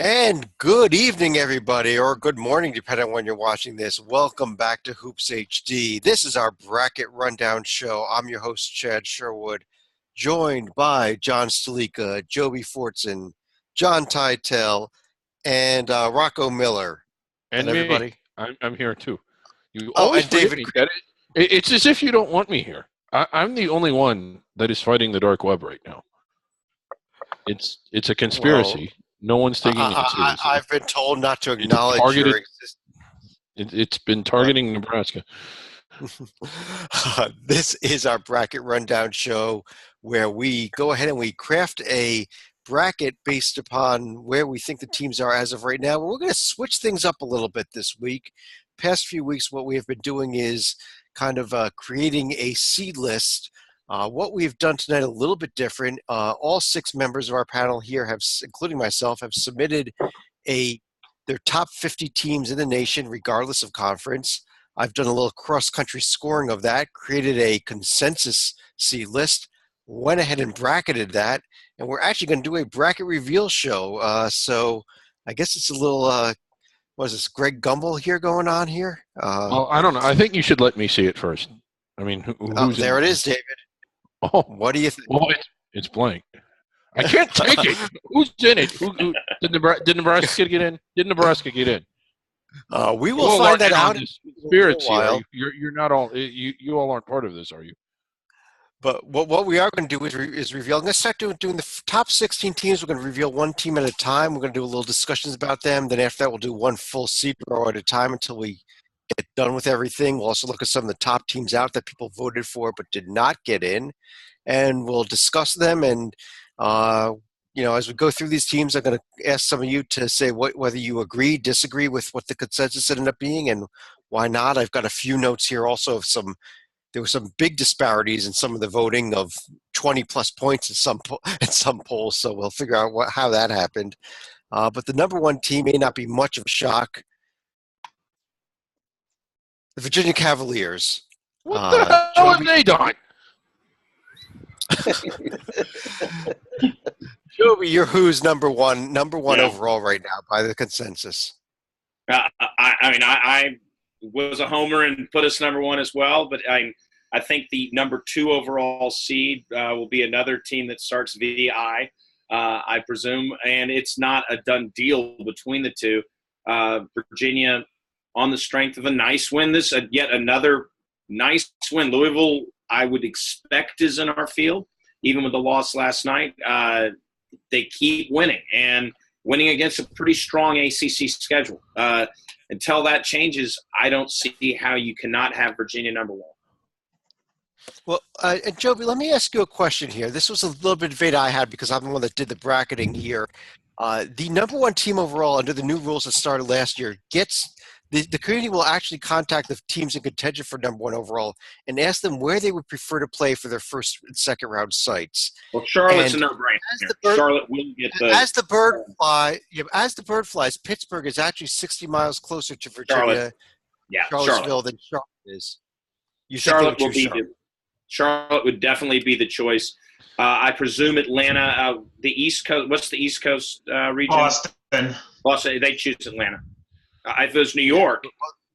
And good evening, everybody, or good morning, depending on when you're watching this. Welcome back to Hoops HD. This is our bracket rundown show. I'm your host, Chad Sherwood, joined by John Stalika, Joby Fortson, John Tytel, and Rocco Miller. And And me. everybody. I'm here too. You Oh, always and forget David. me. It's as if you don't want me here. I'm the only one that is fighting the dark web right now. It's a Well, conspiracy. No one's taking it seriously. I've been told not to It's acknowledge your targeted. existence. It's been targeting Nebraska. This is our bracket rundown show where we go ahead and we craft a bracket based upon where we think the teams are as of right now. We're going to switch things up a little bit this week. Past few weeks, what we have been doing is kind of creating a seed list. What we've done tonight a little bit different. All six members of our panel here have, including myself, have submitted their top 50 teams in the nation, regardless of conference. I've done a little cross-country scoring of that, created a consensus seed list, went ahead and bracketed that, and we're actually going to do a bracket reveal show. So I guess it's a little, what is this, Greg Gumbel here going on here? Well, I don't know. I think you should let me see it first. I mean, Oh, who's in? there it is, David. Oh, What do you think? well, it's blank. I can't take it. Who's in it? Who did Nebraska get in? Did Nebraska get in? We You will all find aren't that in on out in this a little conspiracy, are while. you? You're not all. You all aren't part of this, are you? But what we are going to do is reveal. I'm going to start doing the top 16 teams. We're going to reveal one team at a time. We're going to do a little discussions about them. Then after that, we'll do one full seed row at a time until we get done with everything. We'll also look at some of the top teams out that people voted for but did not get in, and we'll discuss them. And as we go through these teams, I'm going to ask some of you to say whether you agree, disagree with what the consensus ended up being, and why not. I've got a few notes here also of there were some big disparities in some of the voting of 20 plus points in some polls, so we'll figure out how that happened. But the number one team may not be much of a shock. The Virginia Cavaliers. What the hell have Joby, they done? Joby, you're who's number one Yeah. overall right now by the consensus. I was a homer and put us number one as well, but I think the number two overall seed will be another team that starts VI, I presume, and it's not a done deal between the two. Virginia, on the strength of a nice win, yet another nice win. Louisville, I would expect, is in our field, even with the loss last night. They keep winning and winning against a pretty strong ACC schedule. Until that changes, I don't see how you cannot have Virginia number one. Well, and Joby, let me ask you a question here. This was a little bit of debate I had because I'm the one that did the bracketing here. The number one team overall under the new rules that started last year gets the community will actually contact the teams in contention for number one overall and ask them where they would prefer to play for their first and second round sites. Well, Charlotte's And a no-brainer. Charlotte will get the as the bird flies, Pittsburgh is actually 60 miles closer to Virginia, Charlotte. Charlottesville than Charlotte is. You think they Charlotte would will choose be Charlotte? Charlotte would definitely be the choice. I presume Atlanta, the East Coast. What's the East Coast region? Boston. They choose Atlanta. If it was New York,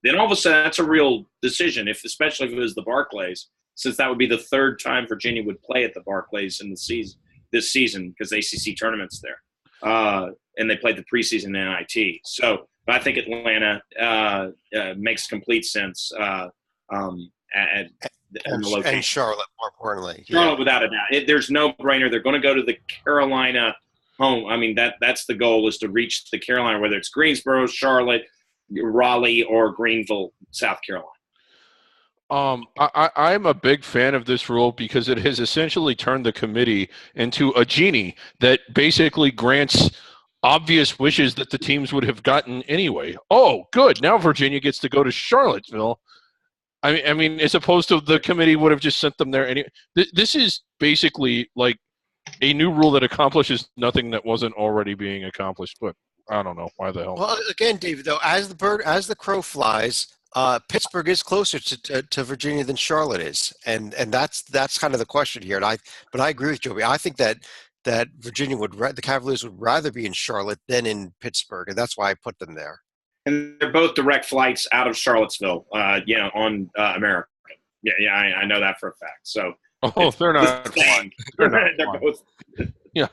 then all of a sudden that's a real decision. Especially if it was the Barclays, since that would be the third time Virginia would play at the Barclays in this season because ACC tournaments there, and they played the preseason NIT. So I think Atlanta makes complete sense. And Charlotte, more importantly. Charlotte, without a doubt. There's no brainer. They're going to go to the Carolina home. I mean, that's the goal, is to reach the Carolina, whether it's Greensboro, Charlotte, Raleigh, or Greenville, South Carolina. I'm a big fan of this rule because it has essentially turned the committee into a genie that basically grants obvious wishes that the teams would have gotten anyway. Oh, good. Now Virginia gets to go to Charlottesville. I mean, as opposed to the committee would have just sent them there anyway. This is basically like a new rule that accomplishes nothing that wasn't already being accomplished. But I don't know why the hell. Well, again, David, though, as the crow flies, Pittsburgh is closer to Virginia than Charlotte is, and that's kind of the question here. But I agree with Joey. I think that that the Cavaliers would rather be in Charlotte than in Pittsburgh, and that's why I put them there. And they're both direct flights out of Charlottesville, on American. Yeah, I know that for a fact. So, they're not flying. They're both. Yeah.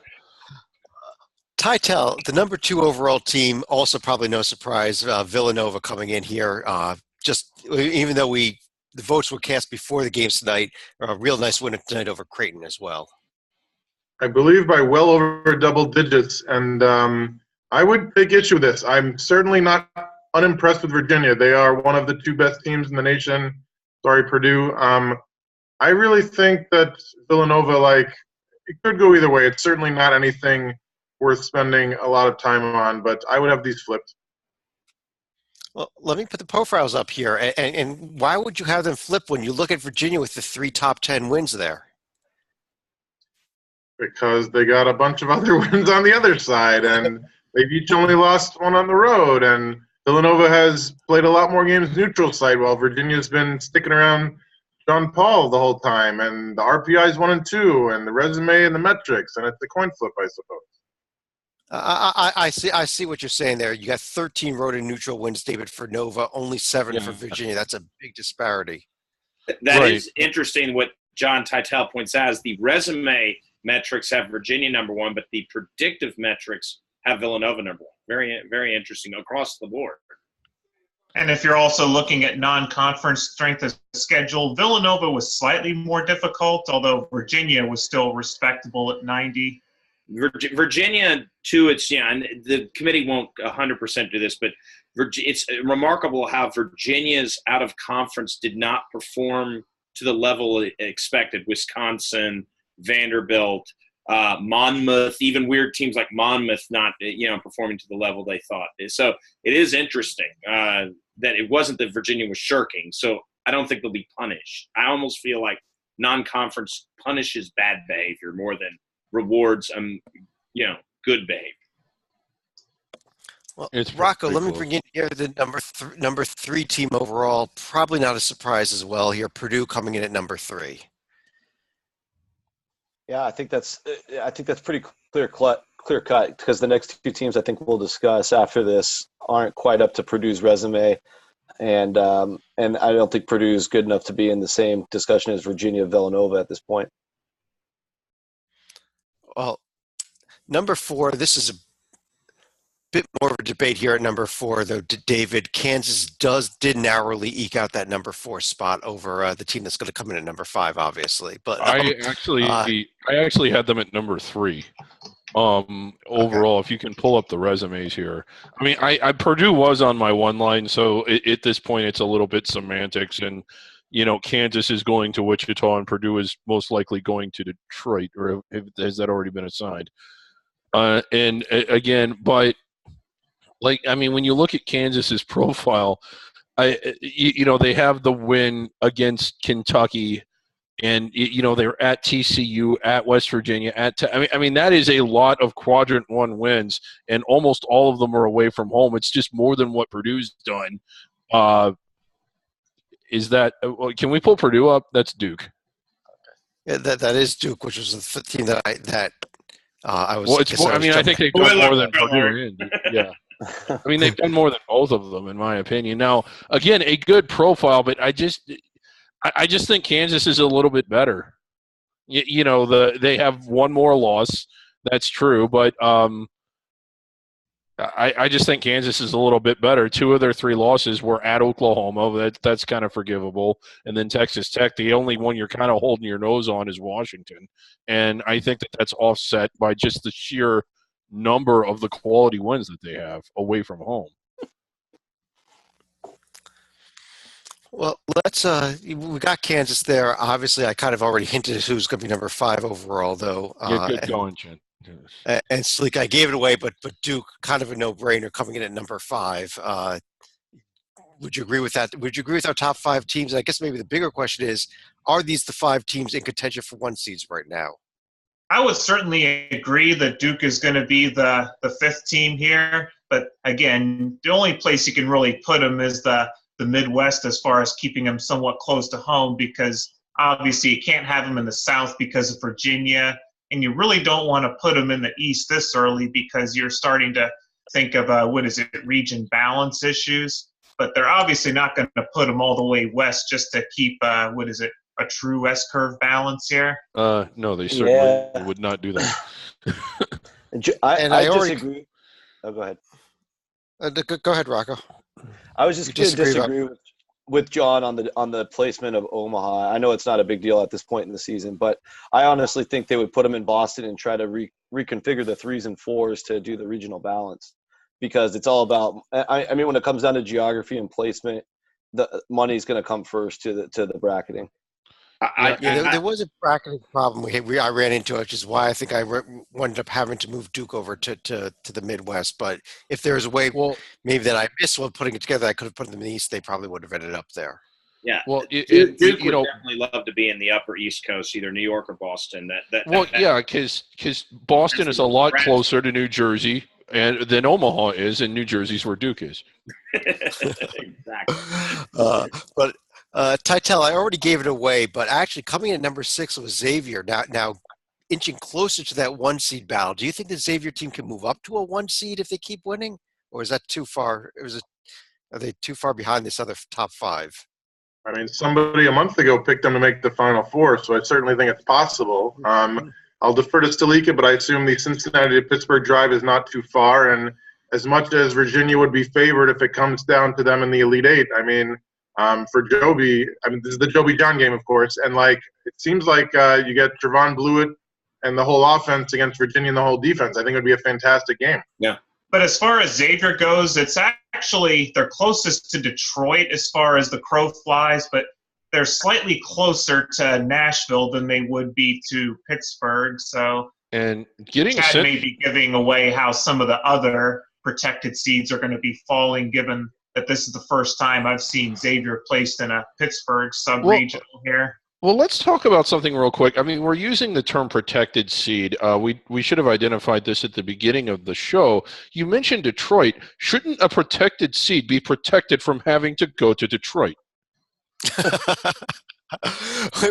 Titel, the number 2 overall team, also probably no surprise. Villanova coming in here. Even though the votes were cast before the games tonight, a real nice win tonight over Creighton as well. I believe by well over double digits, and I would take issue with this. I'm certainly not unimpressed with Virginia. They are one of the 2 best teams in the nation. Sorry, Purdue. I really think that Villanova, it could go either way. It's certainly not anything worth spending a lot of time on, but I would have these flipped. Well, let me put the profiles up here. And why would you have them flip when you look at Virginia with the 3 top 10 wins there? Because they got a bunch of other wins on the other side, and they've each only lost one on the road. And Villanova has played a lot more games neutral site, while Virginia's been sticking around John Paul the whole time. And the RPI's 1 and 2, and the resume and the metrics, and it's a coin flip, I suppose. I see what you're saying there. You got 13 road and neutral wins, David, for Nova, only 7 for Virginia. That's a big disparity. That is interesting what John Titel points out is the resume metrics have Virginia number 1, but the predictive metrics have Villanova number 1. Very, very interesting across the board. And if you're also looking at non-conference strength of schedule, Villanova was slightly more difficult, although Virginia was still respectable at 90. Virginia, too, and the committee won't 100% do this, but it's remarkable how Virginia's out-of-conference did not perform to the level expected. Wisconsin, Vanderbilt, Monmouth, even weird teams like Monmouth not performing to the level they thought. So it is interesting that it wasn't that Virginia was shirking. So I don't think they'll be punished. I almost feel like non-conference punishes bad behavior more than rewards good behavior. Well, Rocco, let me bring in here the number 3 team overall. Probably not a surprise as well here. Purdue coming in at number 3. Yeah, I think that's pretty clear cut because the next 2 teams I think we'll discuss after this aren't quite up to Purdue's resume, and I don't think Purdue is good enough to be in the same discussion as Virginia Villanova at this point. Well, number 4, this is a bit more of a debate here at number 4, though, David. Kansas did narrowly eke out that number 4 spot over the team that's going to come in at number 5, obviously. But I actually had them at number 3 overall. If you can pull up the resumes here, I mean, Purdue was on my one line, so at this point it's a little bit semantics, and Kansas is going to Wichita, and Purdue is most likely going to Detroit, or has that already been assigned? And again, but when you look at Kansas's profile, they have the win against Kentucky, and they're at TCU, at West Virginia, that is a lot of quadrant 1 wins, and almost all of them are away from home. It's just more than what Purdue's done. Can we pull Purdue up? That's Duke. Yeah, that is Duke, which was the team that I was. Well, I think they've done more than Purdue. Yeah. They've done more than both of them, in my opinion. Now, again, a good profile, but I just think Kansas is a little bit better. They have one more loss. That's true, but I just think Kansas is a little bit better. 2 of their 3 losses were at Oklahoma. That's kind of forgivable. And then Texas Tech, the only one you're kind of holding your nose on is Washington. And I think that's offset by just the sheer number of the quality wins that they have away from home. Well, we got Kansas there. Obviously, I kind of already hinted at who's going to be number 5 overall, though. Good going, Jen. And Sleek, I gave it away, but Duke, kind of a no-brainer, coming in at number 5. Would you agree with that? Would you agree with our top 5 teams? And I guess maybe the bigger question is, are these the 5 teams in contention for 1 seeds right now? I would certainly agree that Duke is going to be the 5th team here. But again, the only place you can really put them is the Midwest as far as keeping them somewhat close to home, because obviously you can't have them in the South because of Virginia. and you really don't want to put them in the East this early because you're starting to think of, region balance issues. But they're obviously not going to put them all the way west just to keep, a true S-curve balance here. No, they certainly would not do that. I disagree. Oh, go ahead. Go ahead, Rocco. I was just going to disagree with John on the placement of Omaha. I know it's not a big deal at this point in the season, but I honestly think they would put them in Boston and try to reconfigure the 3s and 4s to do the regional balance, because it's all about. I mean, when it comes down to geography and placement, the money's going to come first to the bracketing. There was a bracketing problem I ran into, which is why I think I wound up having to move Duke over to the Midwest. But if there was a way, maybe that I missed while putting it together, I could have put them in the East. They probably would have ended up there. Yeah. Well, Duke would definitely love to be in the Upper East Coast, either New York or Boston. Because Boston is a lot closer to New Jersey than Omaha is, and New Jersey's where Duke is. Exactly. But Titel, I already gave it away, but actually coming in at number 6 was Xavier. Now inching closer to that 1 seed battle. Do you think the Xavier team can move up to a 1 seed if they keep winning, or is that too far? Are they too far behind this other top 5? I mean, somebody a month ago picked them to make the Final Four, so I certainly think it's possible. I'll defer to Stalika, but I assume the Cincinnati to Pittsburgh drive is not too far, and as much as Virginia would be favored if it comes down to them in the Elite Eight, I mean, for Joby, this is the Joby John game, of course, and it seems like you get Trevon Blewett and the whole offense against Virginia and the whole defense. I think it would be a fantastic game. Yeah. But as far as Xavier goes, it's actually they're closest to Detroit as far as the crow flies, but they're slightly closer to Nashville than they would be to Pittsburgh. So and getting Chad may be giving away how some of the other protected seeds are going to be falling, given that this is the first time I've seen Xavier placed in a Pittsburgh sub-regional here. Well, let's talk about something real quick. I mean, we're using the term protected seed. We should have identified this at the beginning of the show. You mentioned Detroit. Shouldn't a protected seed be protected from having to go to Detroit?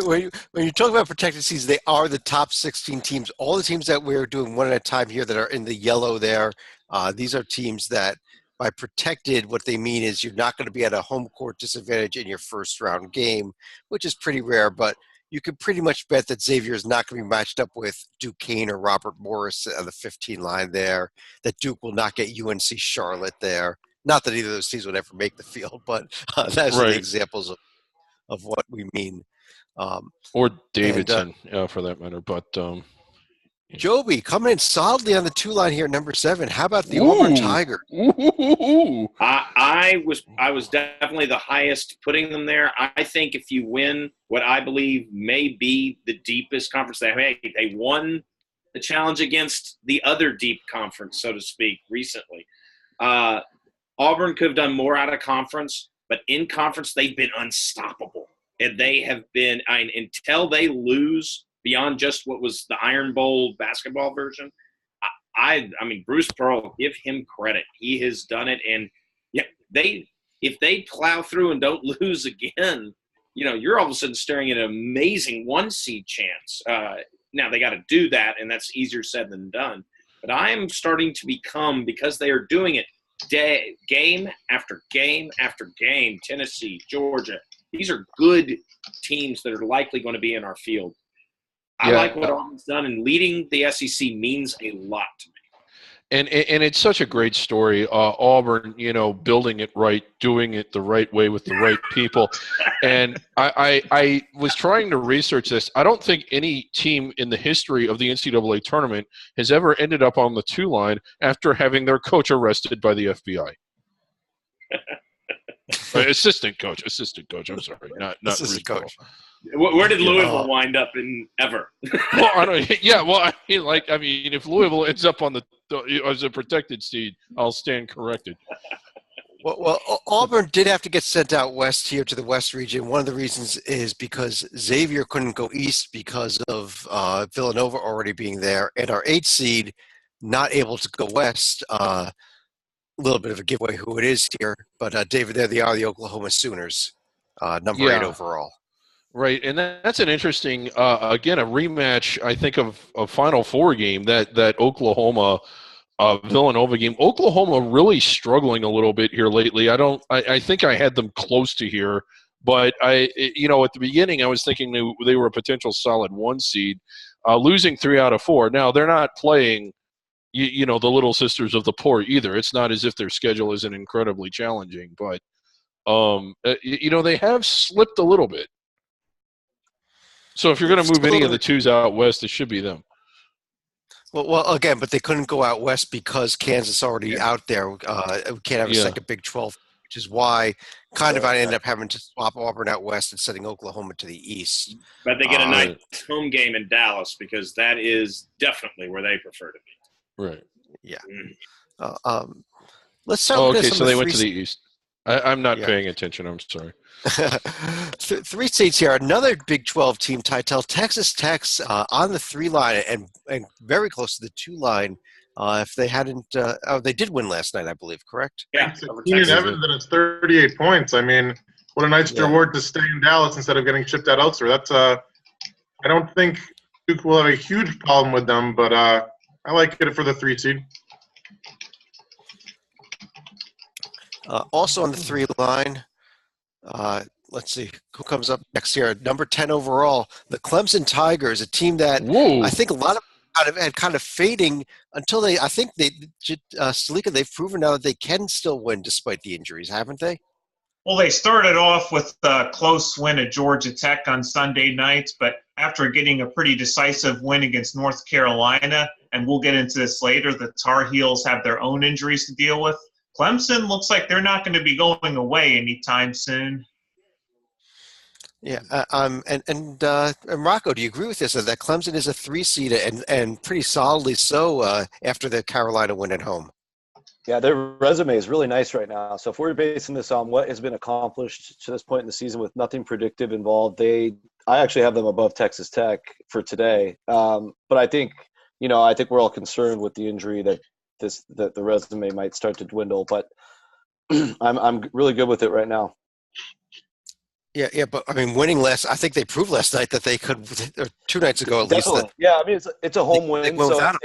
when you talk about protected seeds, they are the top 16 teams. All the teams that we're doing one at a time here that are in the yellow there, these are teams that by protected, what they mean is you're not going to be at a home court disadvantage in your first round game, which is pretty rare, but you can pretty much bet that Xavier is not going to be matched up with Duquesne or Robert Morris on the 15 line there, that Duke will not get UNC Charlotte there. Not that either of those teams would ever make the field, but that's the examples of what we mean. Or Davidson, for that matter. But Joby coming in solidly on the 2 line here, number 7. How about the Auburn Tigers? I was definitely the highest putting them there. I think if you win what I believe may be the deepest conference they won the challenge against the other deep conference, so to speak, recently. Auburn could have done more out of conference, but in conference they've been unstoppable. And they have been until they lose beyond just what was the Iron Bowl basketball version. I mean, Bruce Pearl, give him credit. He has done it. And if they plow through and don't lose again, you're all of a sudden staring at an amazing 1 seed chance. Now they got to do that, and that's easier said than done. But I am starting to become, because they are doing it game after game after game, Tennessee, Georgia, these are good teams that are likely going to be in our field. I like what Auburn's done, and leading the SEC means a lot to me. And it's such a great story. Auburn, building it right, doing it the right way with the right people. And I was trying to research this. I don't think any team in the history of the NCAA tournament has ever ended up on the 2 line after having their coach arrested by the FBI. Assistant coach. I'm sorry, not assistant coach. Where did Louisville wind up in ever? Well, I don't. Yeah, well, if Louisville ends up on as a protected seed, I'll stand corrected. Well, Auburn did have to get sent out west here to the West region. One of the reasons is because Xavier couldn't go east because of Villanova already being there, and our 8 seed not able to go west. A little bit of a giveaway who it is here, but David, there they are, the Oklahoma Sooners, number 8 overall. Right, and that's an interesting, again, a rematch. I think of a Final Four game that Oklahoma Villanova game. Oklahoma really struggling a little bit here lately. I think I had them close to here, but at the beginning I was thinking they were a potential solid 1 seed, losing 3 out of 4. Now they're not playing, the Little Sisters of the Poor either. It's not as if their schedule isn't incredibly challenging, but they have slipped a little bit. So if you're going to move any of the 2s out west, it should be them. Well, again, but they couldn't go out west because Kansas already out there. We can't have a second Big 12, which is why I ended up having to swap Auburn out west and sending Oklahoma to the east. But they get a nice home game in Dallas because that is definitely where they prefer to be. Right. Yeah. Let's start with so they went to the east. I'm not paying attention. I'm sorry. 3 states here. Another Big 12 team, Titel, Texas Tech's on the 3 line and very close to the 2 line. If they hadn't, they did win last night, I believe. Correct? Yeah. Keenan Evans and it's 38 points. I mean, what a nice reward to stay in Dallas instead of getting shipped out elsewhere. That's I don't think Duke will have a huge problem with them, but I like it for the 3 seed. Also on the 3 line. Let's see who comes up next here. Number 10 overall, the Clemson Tigers, a team that I think a lot of had kind of fading until Stalika, they've proven now that they can still win despite the injuries, haven't they? Well, they started off with a close win at Georgia Tech on Sunday night, but after getting a pretty decisive win against North Carolina, and we'll get into this later, the Tar Heels have their own injuries to deal with. Clemson looks like they're not going to be going away anytime soon. Yeah, and Rocco, do you agree with this? That Clemson is a 3-seed and pretty solidly so after the Carolina win at home? Yeah, their resume is really nice right now. So if we're basing this on what has been accomplished to this point in the season with nothing predictive involved, I actually have them above Texas Tech for today. But I think we're all concerned with the injury that the resume might start to dwindle. But I'm really good with it right now. Yeah, but I mean, winning I think they proved last night that they could, or 2 nights ago at Definitely. least. Yeah, I mean, it's a home win. So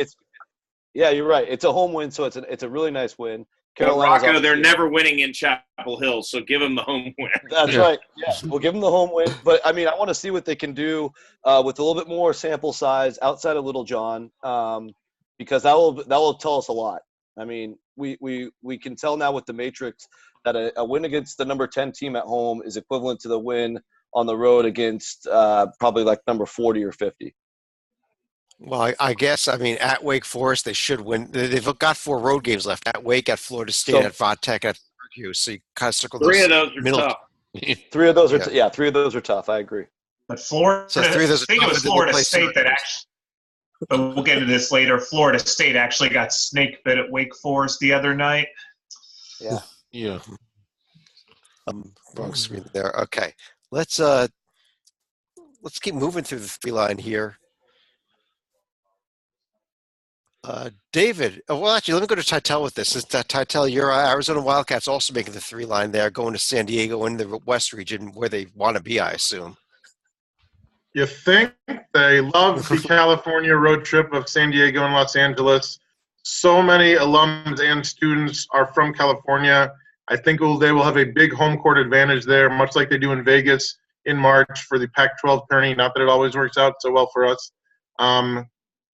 yeah, you're right. It's a home win, so it's a really nice win. Rocco, they're never winning in Chapel Hill, so give them the home win. That's right. Yeah, we'll give them the home win. But I mean, I want to see what they can do with a little bit more sample size outside of Little John, because that will tell us a lot. I mean, we can tell now with the Matrix that a win against the number 10 team at home is equivalent to the win on the road against probably like number 40 or 50. Well, I guess, I mean, at Wake Forest, they should win. They've got 4 road games left at Wake, at Florida State, at Vodtech, at Syracuse. So you kind of circle those. 3 of those are tough. 3 of those are 3 of those are tough. I agree. But Florida, so 3 of those I think it was Florida State that actually, but we'll get into this later. Florida State actually got snake bit at Wake Forest the other night. Yeah. Yeah. Wrong screen there. Okay. Let's keep moving through the 3 line here. David, well, actually, let me go to Titel with this. Titel, your Arizona Wildcats also making the 3 line there, going to San Diego in the West region where they want to be, I assume. You think? They love the California road trip of San Diego and Los Angeles. So many alums and students are from California. I think they will have a big home court advantage there, much like they do in Vegas in March for the Pac-12 tourney. Not that it always works out so well for us.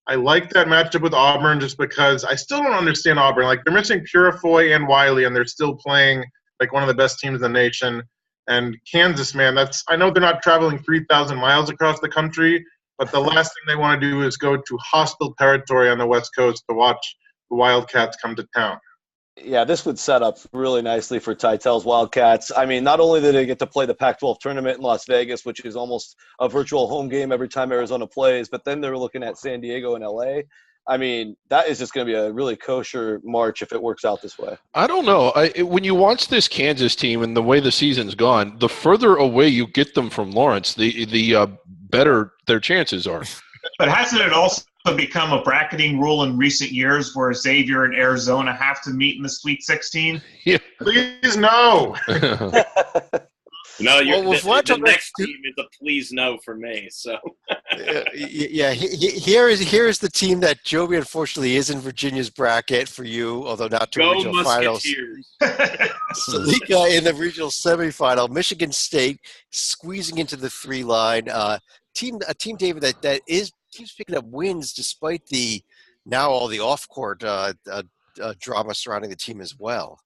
I like that matchup with Auburn just because I still don't understand Auburn. Like, they're missing Purifoy and Wiley, and they're still playing like one of the best teams in the nation. And Kansas, man, I know they're not traveling 3,000 miles across the country, but the last thing they want to do is go to hostile territory on the West Coast to watch the Wildcats come to town. Yeah, this would set up really nicely for Titel's Wildcats. I mean, not only do they get to play the Pac-12 tournament in Las Vegas, which is almost a virtual home game every time Arizona plays, but then they're looking at San Diego and LA. I mean, that is just going to be a really kosher March if it works out this way. I don't know. When you watch this Kansas team and the way the season's gone, the further away you get them from Lawrence, the better their chances are. But hasn't it also become a bracketing rule in recent years where Xavier and Arizona have to meet in the Sweet 16? Yeah. Please no. No, the about next team is a please no for me. So here is the team that Joby unfortunately is in Virginia's bracket for you, although not to go regional finals. Musketeers. Salika in the regional semifinal. Michigan State squeezing into the 3 line. A team, David, that keeps picking up wins despite all the off court drama surrounding the team as well.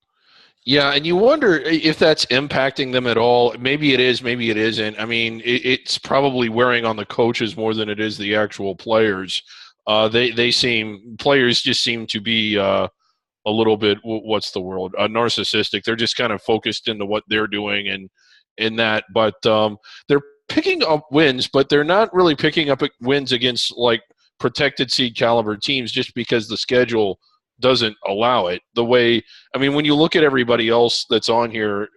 Yeah, and you wonder if that's impacting them at all. Maybe it is, maybe it isn't. I mean, it's probably wearing on the coaches more than it is the actual players. Players just seem to be a little bit, what's the word, narcissistic. They're just kind of focused into what they're doing and in that. But they're picking up wins, but they're not really picking up wins against like protected seed caliber teams just because the schedule doesn't allow it. When you look at everybody else that's on here,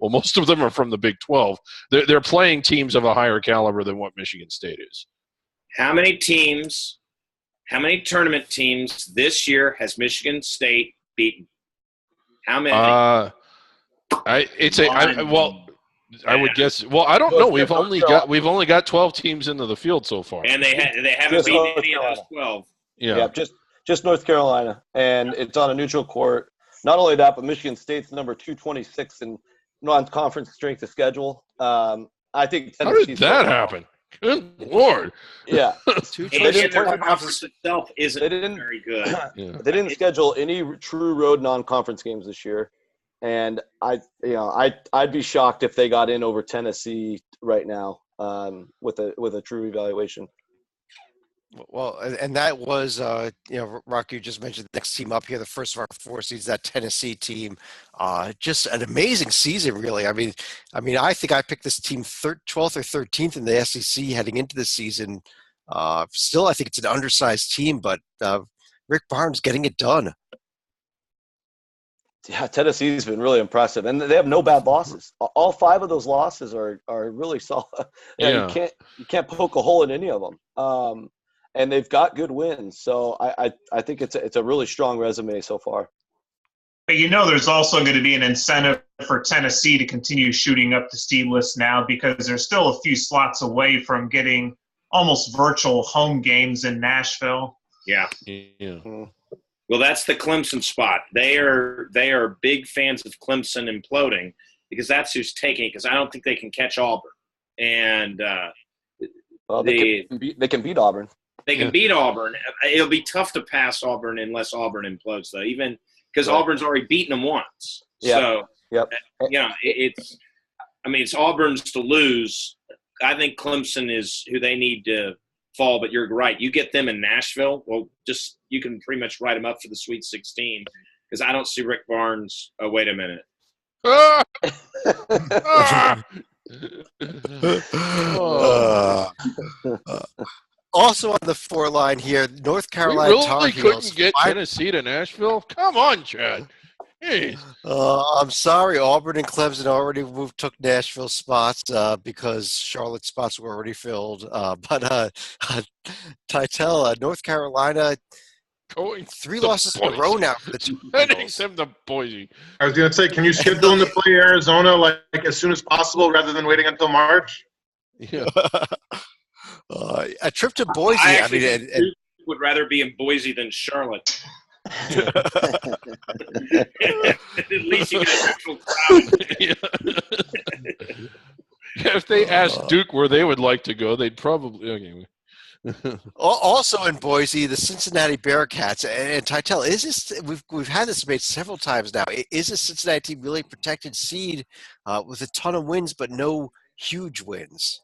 most of them are from the Big 12. They're playing teams of a higher caliber than what Michigan State is. How many tournament teams this year has Michigan State beaten? How many? I would guess. Well, I don't know. We've only got 12 teams into the field so far, and they haven't beaten any of those 12. Yeah, just North Carolina, and it's on a neutral court. Not only that, but Michigan State's number 226 in non-conference strength of schedule. I think how did that happen? Good Lord! Yeah, their conference itself isn't very good. Yeah. They didn't schedule any true road non-conference games this year, and I'd be shocked if they got in over Tennessee right now with a true evaluation. Well, and that was, Rocky, you just mentioned the next team up here, the first of our 4 seeds, that Tennessee team. Just an amazing season, really. I mean, I think I picked this team 12th or 13th in the SEC heading into the season. Still, I think it's an undersized team, but Rick Barnes getting it done. Yeah, Tennessee's been really impressive, and they have no bad losses. All 5 of those losses are really solid. You can't poke a hole in any of them. And they've got good wins, so I think it's a really strong resume so far. But there's also going to be an incentive for Tennessee to continue shooting up the seed list now because they're still a few slots away from getting almost virtual home games in Nashville. Yeah. Mm-hmm. Well, that's the Clemson spot. They are big fans of Clemson imploding because that's who's taking it. Because I don't think they can catch Auburn, and they can beat Auburn. They can beat Auburn. It'll be tough to pass Auburn unless Auburn implodes, though. Even because Auburn's already beaten them once. Yep. So, it's Auburn's to lose. I think Clemson is who they need to fall. But you're right. You get them in Nashville. Well, you can pretty much write them up for the Sweet 16 because I don't see Rick Barnes. Oh, wait a minute. Also on the 4 line here, North Carolina Tar Heels. We really couldn't get Tennessee to Nashville? Come on, Chad. Jeez. I'm sorry, Auburn and Clemson already took Nashville spots because Charlotte spots were already filled. But Titel, North Carolina, going 3 losses in a row now for the 2 Heading them to Boise. I was going to say, can you schedule them to play Arizona like as soon as possible rather than waiting until March? Yeah. A trip to Boise. Would rather be in Boise than Charlotte. At least you get a neutral crowd. If they asked Duke where they would like to go, they'd probably. Okay. Also in Boise, the Cincinnati Bearcats and Titel. Is this we've had this debate several times now? Is this Cincinnati team really protected seed with a ton of wins but no huge wins?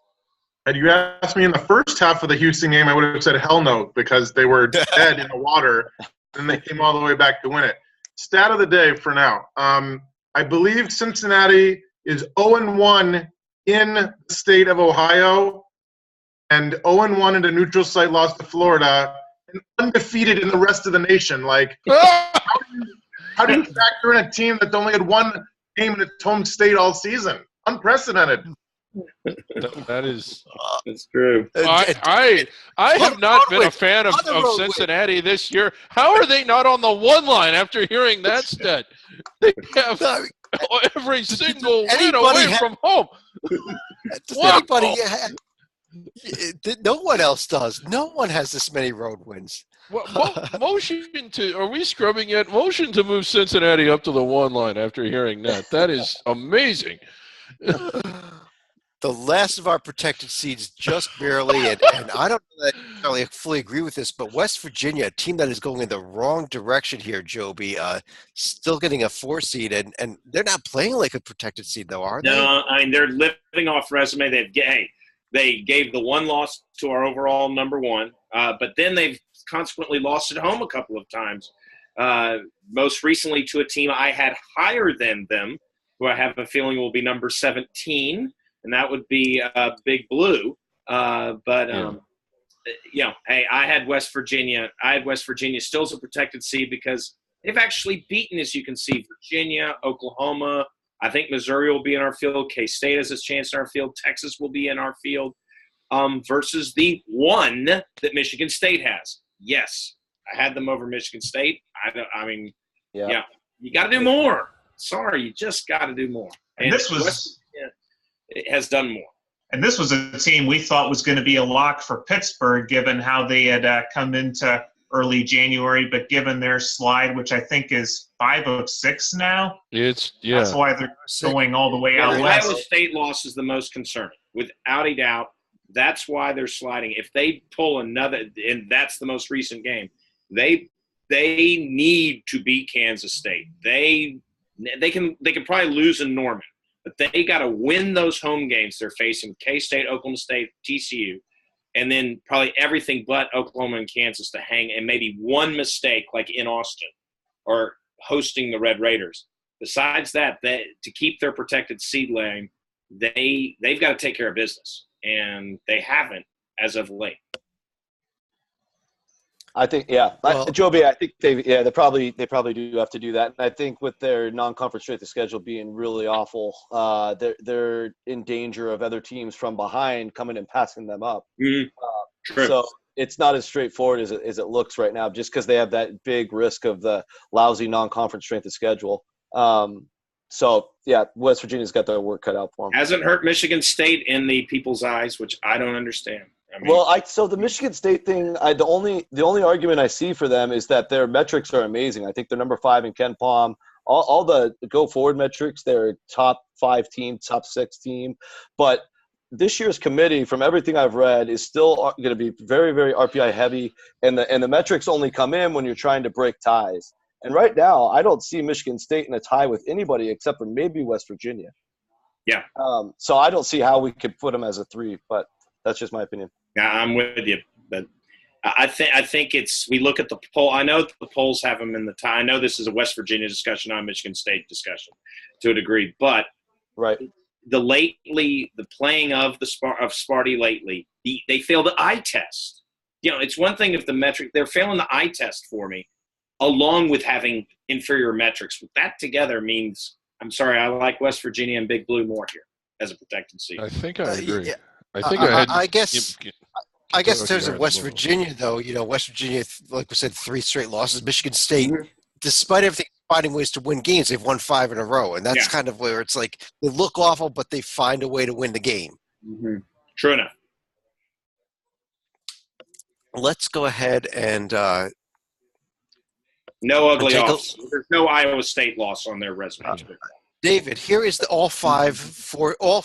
Had you asked me in the first half of the Houston game, I would have said hell no because they were dead in the water, and they came all the way back to win it. Stat of the day for now. I believe Cincinnati is 0-1 in the state of Ohio and 0-1 in a neutral site loss to Florida and undefeated in the rest of the nation. Like, how do you factor in a team that's only had 1 game in its home state all season? Unprecedented. That is that's true. I have not been a fan of Cincinnati this year. How are they not on the 1 line after hearing that stat? They have every single win anybody away from home. Does Wow. anybody? No one else does. No one has this many road wins. Motion to, are we scrubbing yet? Motion to move Cincinnati up to the 1 line after hearing that. That is amazing. The last of our protected seeds, just barely, and I don't know that I necessarily fully agree with this, but West Virginia, a team that is going in the wrong direction here, Joby, still getting a 4 seed, and they're not playing like a protected seed, though, are they? No, I mean, they're living off resume. They gave the 1 loss to our overall number 1, but then they've consequently lost at home a couple of times. Most recently to a team I had higher than them, who I have a feeling will be number 17, and that would be Big Blue. Hey, I had West Virginia. Still as a protected seed because they've actually beaten, as you can see, Virginia, Oklahoma. I think Missouri will be in our field. K-State has a chance in our field. Texas will be in our field versus the 1 that Michigan State has. Yes, I had them over Michigan State. Yeah, you got to do more. Sorry, you just got to do more. And this was it has done more. And this was a team we thought was going to be a lock for Pittsburgh, given how they had come into early January, but given their slide, which I think is 5 of 6 now, that's why they're going all the way out the west. Iowa State loss is the most concerning, without a doubt. That's why they're sliding. If they pull another, and that's the most recent game, they need to beat Kansas State. They can probably lose in Norman, but they got to win those home games they're facing: K-State, Oklahoma State, TCU, and then probably everything but Oklahoma and Kansas to hang, and maybe one mistake like in Austin or hosting the Red Raiders. Besides that, to keep their protected seed lane, they've got to take care of business, and they haven't as of late. I think, Joby, I think they probably do have to do that. And I think with their non-conference strength of schedule being really awful, they're in danger of other teams from behind coming and passing them up. Mm-hmm. So it's not as straightforward as it looks right now, just because they have that big risk of the lousy non-conference strength of schedule. West Virginia's got their work cut out for them. Hasn't hurt Michigan State in the people's eyes, which I don't understand. So the Michigan State thing, the only argument I see for them is that their metrics are amazing. I think they're number 5 in Ken Palm. All the go forward metrics, they're top 5 team, top 6 team. But this year's committee, from everything I've read, is still going to be very, very RPI heavy, and the metrics only come in when you're trying to break ties. And right now, I don't see Michigan State in a tie with anybody except for maybe West Virginia. Yeah. So I don't see how we could put them as a 3, but that's just my opinion. Yeah, I'm with you, but I think it's, we look at the poll. I know the polls have them in the tie. I know this is a West Virginia discussion, not a Michigan State discussion, to a degree. But right, the playing of Sparty lately, they fail the eye test. It's one thing if the metric, they're failing the eye test for me, along with having inferior metrics. That together means, I'm sorry, I like West Virginia and Big Blue more here as a protected seed. I think I agree. Yeah. I guess in terms of West Virginia, though, West Virginia, like we said, 3 straight losses. Michigan State, despite everything, finding ways to win games, they've won 5 in a row, and that's kind of where it's like they look awful, but they find a way to win the game. Mm-hmm. True enough. Let's go ahead and no ugly loss. There's no Iowa State loss on their resume. David, here is all 4 or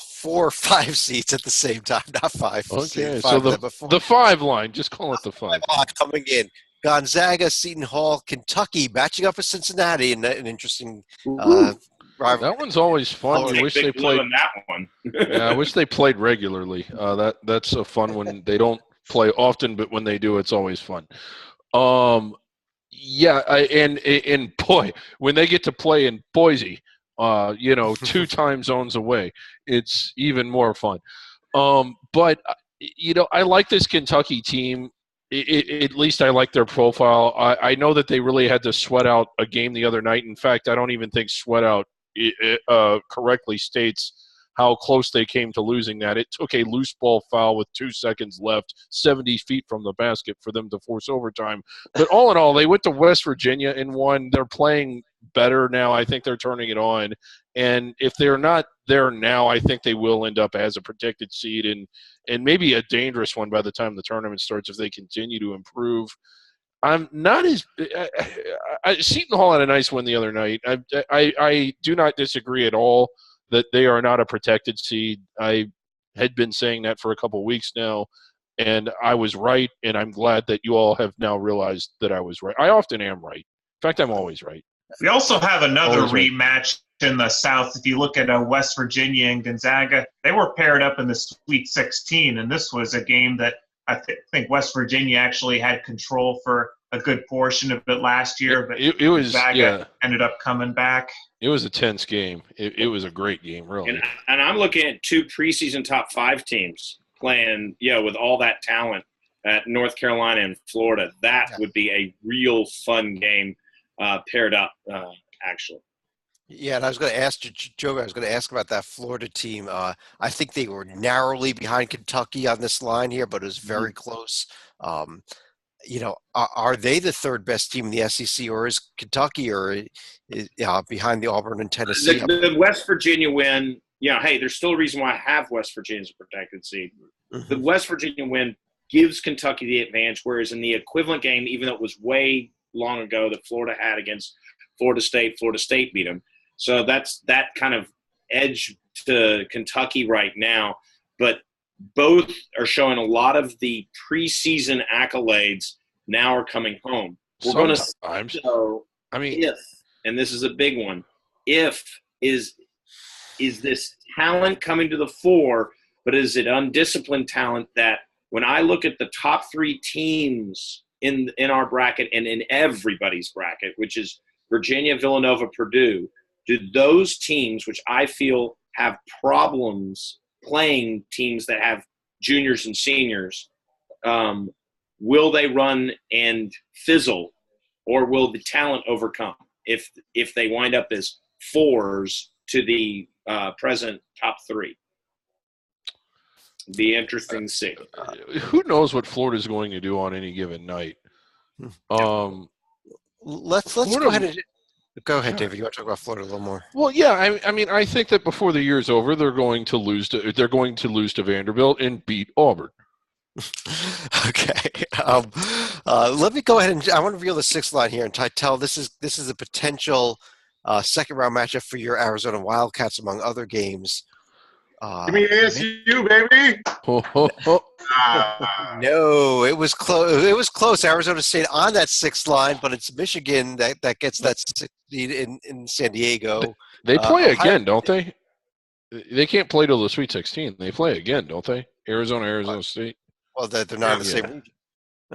5 seats at the same time, not 5. Okay, 5 so the 5 line, just call it the 5. Coming in. Gonzaga, Seton Hall, Kentucky, matching up with Cincinnati in an interesting rivalry. That one's always fun. I wish they played that one. I wish they played regularly. That's a fun one. They don't play often, but when they do, it's always fun. And boy, when they get to play in Boise, 2 time zones away, it's even more fun. But I like this Kentucky team. At least I like their profile. I know that they really had to sweat out a game the other night. In fact, I don't even think sweat out correctly states how close they came to losing that. It took a loose ball foul with 2 seconds left, 70 feet from the basket for them to force overtime. But all in all, they went to West Virginia and won. They're playing better now. I think they're turning it on. And if they're not there now, I think they will end up as a protected seed and maybe a dangerous one by the time the tournament starts if they continue to improve. I'm not as Seton Hall had a nice win the other night. I do not disagree at all that they are not a protected seed. I had been saying that for a couple of weeks now, and I was right, and I'm glad that you all have now realized that I was right. I often am right. In fact, I'm always right. We also have another Always right. rematch in the South. If you look at West Virginia and Gonzaga, they were paired up in the Sweet 16, and this was a game that I think West Virginia actually had control for a good portion of it last year, but it was Gonzaga ended up coming back. It was a tense game. It was a great game, really. And I'm looking at 2 preseason top 5 teams playing, with all that talent at North Carolina and Florida. That would be a real fun game paired up, actually. Yeah, and I was going to ask you, Joe, I was going to ask about that Florida team. I think they were narrowly behind Kentucky on this line here, but it was very close. Are they the third best team in the SEC, or is Kentucky behind the Auburn and Tennessee? The West Virginia win, hey, there's still a reason why I have West Virginia as a protected seed. Mm-hmm. The West Virginia win gives Kentucky the advantage, whereas in the equivalent game, even though it was way long ago that Florida had against Florida State beat them. So that's that kind of edge to Kentucky right now. But both are showing a lot of the preseason accolades now are coming home. We're going to show if, and this is a big one, if is this talent coming to the fore, but is it undisciplined talent that when I look at the top 3 teams in our bracket and in everybody's bracket, which is Virginia, Villanova, Purdue, do those teams, which I feel have problems playing teams that have juniors and seniors, will they run and fizzle, or will the talent overcome if they wind up as 4s to the present top 3? Be interesting to see. Who knows what Florida's going to do on any given night? Let's go ahead and go ahead, David. You want to talk about Florida a little more? Well, yeah. I mean, I think that before the year's over, they're going to lose to Vanderbilt and beat Auburn. Okay. Let me go ahead and I want to reveal the 6th line here. And Tytel, this is a potential second round matchup for your Arizona Wildcats, among other games. Give me ASU, baby. No, it was close. It was close. Arizona State on that 6th line, but it's Michigan that gets that 6th seed in San Diego. They play again, don't they? They can't play till the Sweet 16. They play again, don't they? Arizona State. Well, they're not in the same region.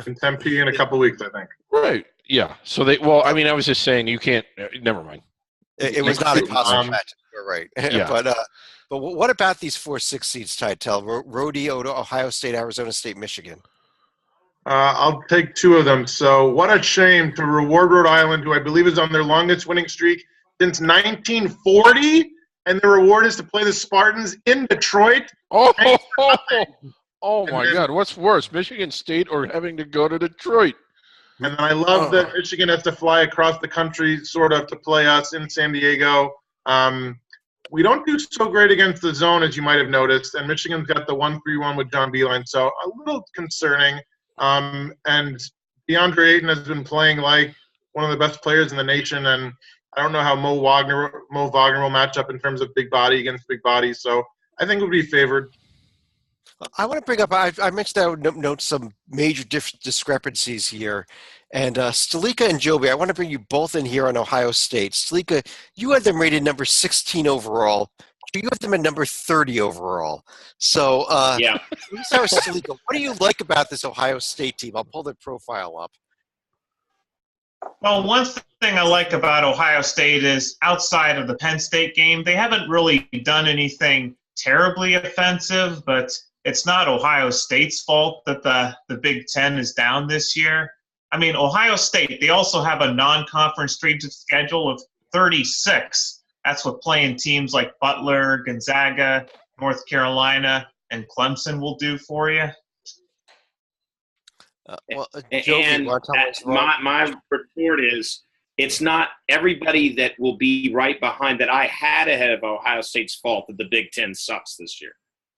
In Tempe in a couple weeks, I think. Right. Yeah. So they. Well, I mean, I was just saying you can't. Never mind. It was not a possible match. You're right. Yeah. But what about these 4-6 seeds, Tytel? Rhody, Ohio State, Arizona State, Michigan. I'll take 2 of them. So what a shame to reward Rhode Island, who I believe is on their longest winning streak since 1940, and the reward is to play the Spartans in Detroit. Oh my God! What's worse, Michigan State or having to go to Detroit? And then I love that Michigan has to fly across the country, sort of, to play us in San Diego. We don't do so great against the zone, as you might have noticed, and Michigan's got the 1-3-1 with John Beilein, so a little concerning. And DeAndre Ayton has been playing like one of the best players in the nation, and I don't know how Mo Wagner will match up in terms of big body against big body, so I think we'll be favored. I want to bring up, I mentioned that I would note some major discrepancies here. And Stalika and Joby, I want to bring you both in here on Ohio State. Stalika, you had them rated number 16 overall. You have them at number 30 overall. So, yeah. Let's start with Stalika. What do you like about this Ohio State team? I'll pull their profile up. Well, one thing I like about Ohio State is outside of the Penn State game, they haven't really done anything terribly offensive, but it's not Ohio State's fault that the Big Ten is down this year. I mean, Ohio State, they also have a non-conference schedule of 36. That's what playing teams like Butler, Gonzaga, North Carolina, and Clemson will do for you. My report is it's not everybody that will be right behind that I had ahead of Ohio State's fault that the Big Ten sucks this year.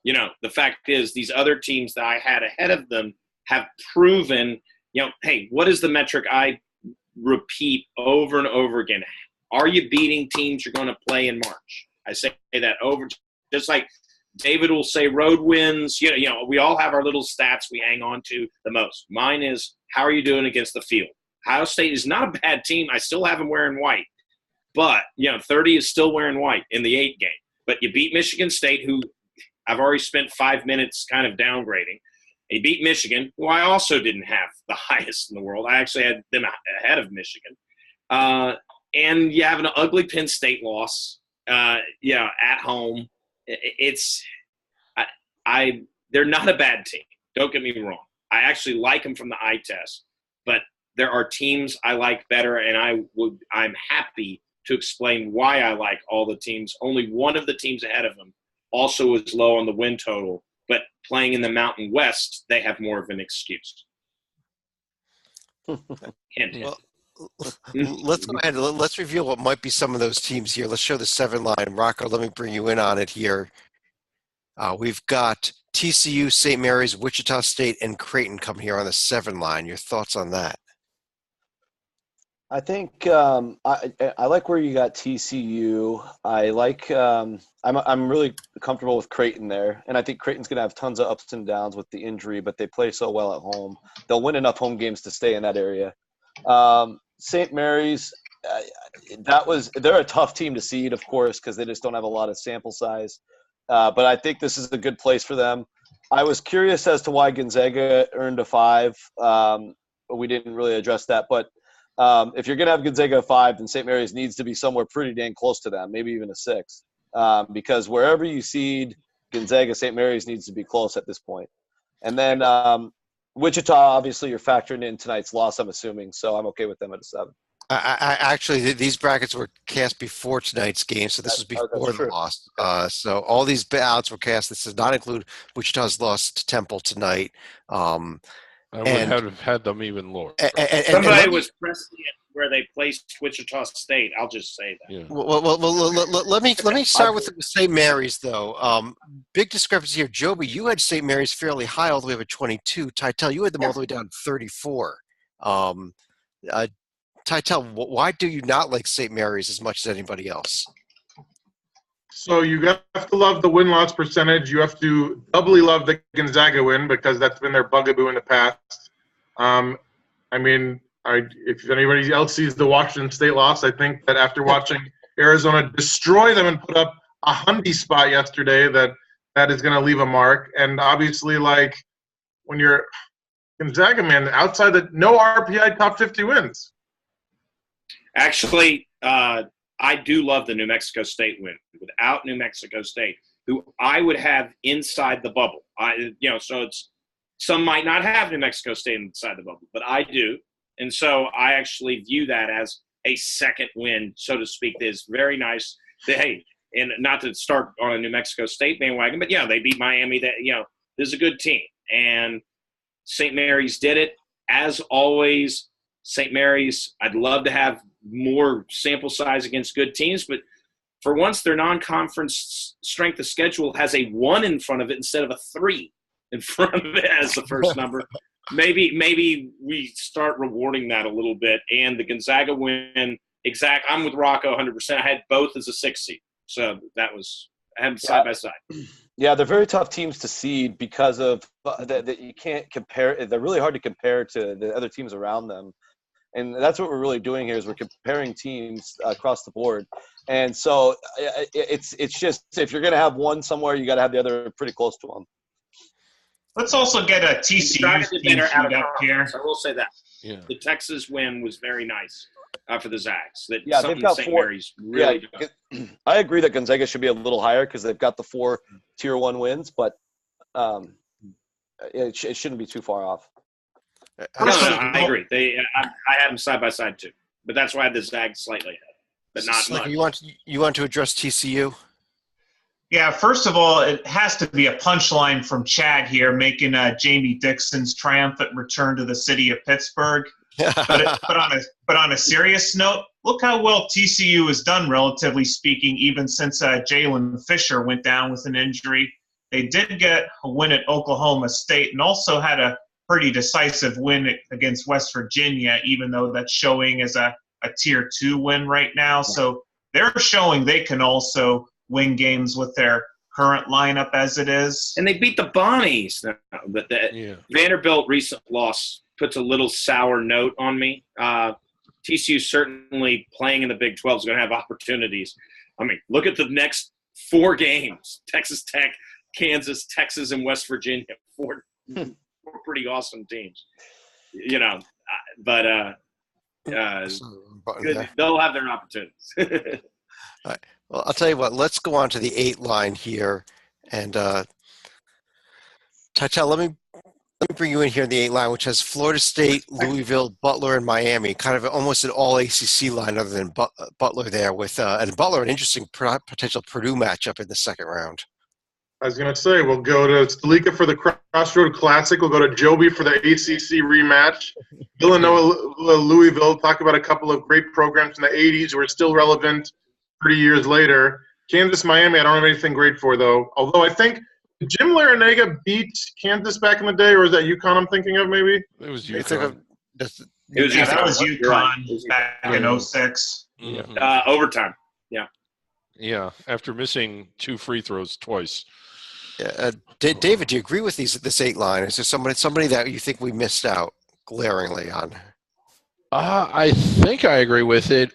You know, the fact is these other teams that I had ahead of them have proven, you know, hey, what is the metric I repeat over and over again? Are you beating teams you're going to play in March? I say that over, just like David will say road wins. You know, we all have our little stats we hang on to the most. Mine is, how are you doing against the field? Ohio State is not a bad team. I still have them wearing white. But, you know, 30 is still wearing white in the 8 game. But you beat Michigan State, who I've already spent 5 minutes kind of downgrading. You beat Michigan, who I also didn't have the highest in the world. I actually had them ahead of Michigan. And you have an ugly Penn State loss, at home. They're not a bad team. Don't get me wrong. I actually like them from the eye test, but there are teams I like better, and I'm happy to explain why I like all the teams. Only one of the teams ahead of them also is low on the win total, but playing in the Mountain West, they have more of an excuse. Well, let's go ahead and let's reveal what might be some of those teams here. Let's show the 7 line. Rocco, let me bring you in on it here. We've got TCU, St. Mary's, Wichita State, and Creighton come here on the 7 line. Your thoughts on that? I think I like where you got TCU. I like I'm really comfortable with Creighton there, and I think Creighton's going to have tons of ups and downs with the injury, but they play so well at home. They'll win enough home games to stay in that area. St. Mary's, they're a tough team to seed, of course, because they just don't have a lot of sample size. But I think this is a good place for them. I was curious as to why Gonzaga earned a 5. We didn't really address that, but if you're going to have Gonzaga a 5, then St. Mary's needs to be somewhere pretty dang close to them, maybe even a 6, because wherever you seed Gonzaga, St. Mary's needs to be close at this point. And then Wichita, obviously, you're factoring in tonight's loss, I'm assuming, so I'm okay with them at a 7. I actually, these brackets were cast before tonight's game, so this was before the loss. So all these odds were cast. This does not include Wichita's loss to Temple tonight. I would have had them even lower. Somebody was pressing it where they placed Wichita State. I'll just say that. Yeah. Well, let me start with St. Mary's, though. Big discrepancy here. Joby, you had St. Mary's fairly high, all the way up at 22. Tytel, you had them all the way down to 34. Tytel, why do you not like St. Mary's as much as anybody else? So you have to love the win-loss percentage. You have to doubly love the Gonzaga win because that's been their bugaboo in the past. If anybody else sees the Washington State loss, I think that after watching Arizona destroy them and put up a Hyundai spot yesterday, that is going to leave a mark. And obviously, like, when you're Gonzaga, man, outside the no RPI top 50 wins. Actually, I do love the New Mexico State win. Without New Mexico State, who I would have inside the bubble. So it's some might not have New Mexico State inside the bubble, but I do. And so I actually view that as a second win, so to speak. That is very nice. And not to start on a New Mexico State bandwagon, but they beat Miami. This is a good team. And St. Mary's did it. As always, St. Mary's, I'd love to have more sample size against good teams, but for once their non-conference strength of schedule has a 1 in front of it instead of a 3 in front of it as the first number. Maybe we start rewarding that a little bit. And the Gonzaga win, I'm with Rocco 100%. I had both as a 6 seed. So I had them side by side. Yeah, they're very tough teams to seed because of that you can't compare. They're really hard to compare to the other teams around them. And that's what we're really doing here is we're comparing teams across the board. And so it's just if you're going to have one somewhere, you got to have the other pretty close to them. Let's also get a TCU team sheet up here. I will say that. Yeah. The Texas win was very nice for the Zags. They've got St. 4. Mary's really does. I agree that Gonzaga should be a little higher because they've got the 4 Tier 1 wins, but it shouldn't be too far off. I agree. I had them side by side too, but that's why I had the Zags slightly ahead, but not much. You want to address TCU? Yeah, first of all, it has to be a punchline from Chad here, making Jamie Dixon's triumphant return to the city of Pittsburgh. But on a serious note, look how well TCU has done, relatively speaking, even since Jalen Fisher went down with an injury. They did get a win at Oklahoma State and also had a pretty decisive win against West Virginia, even though that's showing as a Tier 2 win right now. So they're showing they can also win games with their current lineup as it is. And they beat the Bonnies. But the Vanderbilt recent loss puts a little sour note on me. TCU certainly playing in the Big 12 is going to have opportunities. I mean, look at the next 4 games: Texas Tech, Kansas, Texas, and West Virginia. Four pretty awesome teams, you know. But they'll have their opportunities. All right. Well, I'll tell you what. Let's go on to the 8 line here, and Tytel, let me bring you in here in the 8 line, which has Florida State, Louisville, Butler, and Miami. Kind of almost an all ACC line, other than Butler there. With and Butler, an interesting potential Purdue matchup in the second round. I was going to say, we'll go to Stalika for the Crossroad Classic. We'll go to Joby for the ACC rematch. Villanova, Louisville, talk about a couple of great programs in the 80s who are still relevant 30 years later. Kansas, Miami, I don't have anything great for, though. Although I think Jim Larinaga beat Kansas back in the day, or is that UConn I'm thinking of maybe? It was UConn. That was UConn back in 06. Overtime. Yeah, after missing 2 free throws twice. Yeah, David, do you agree with this 8 line? Is there somebody that you think we missed out glaringly on? I think I agree with it.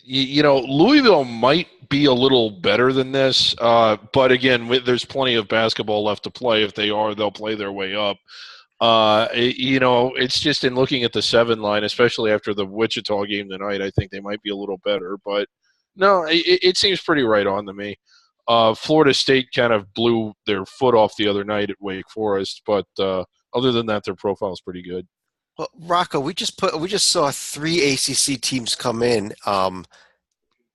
You know, Louisville might be a little better than this, but again, there's plenty of basketball left to play. If they are, they'll play their way up. You know, it's just in looking at the 7 line, especially after the Wichita game tonight, I think they might be a little better. But no, it seems pretty right on to me. Florida State kind of blew their foot off the other night at Wake Forest, but other than that, their profile is pretty good. Well, Rocco, we just saw 3 ACC teams come in.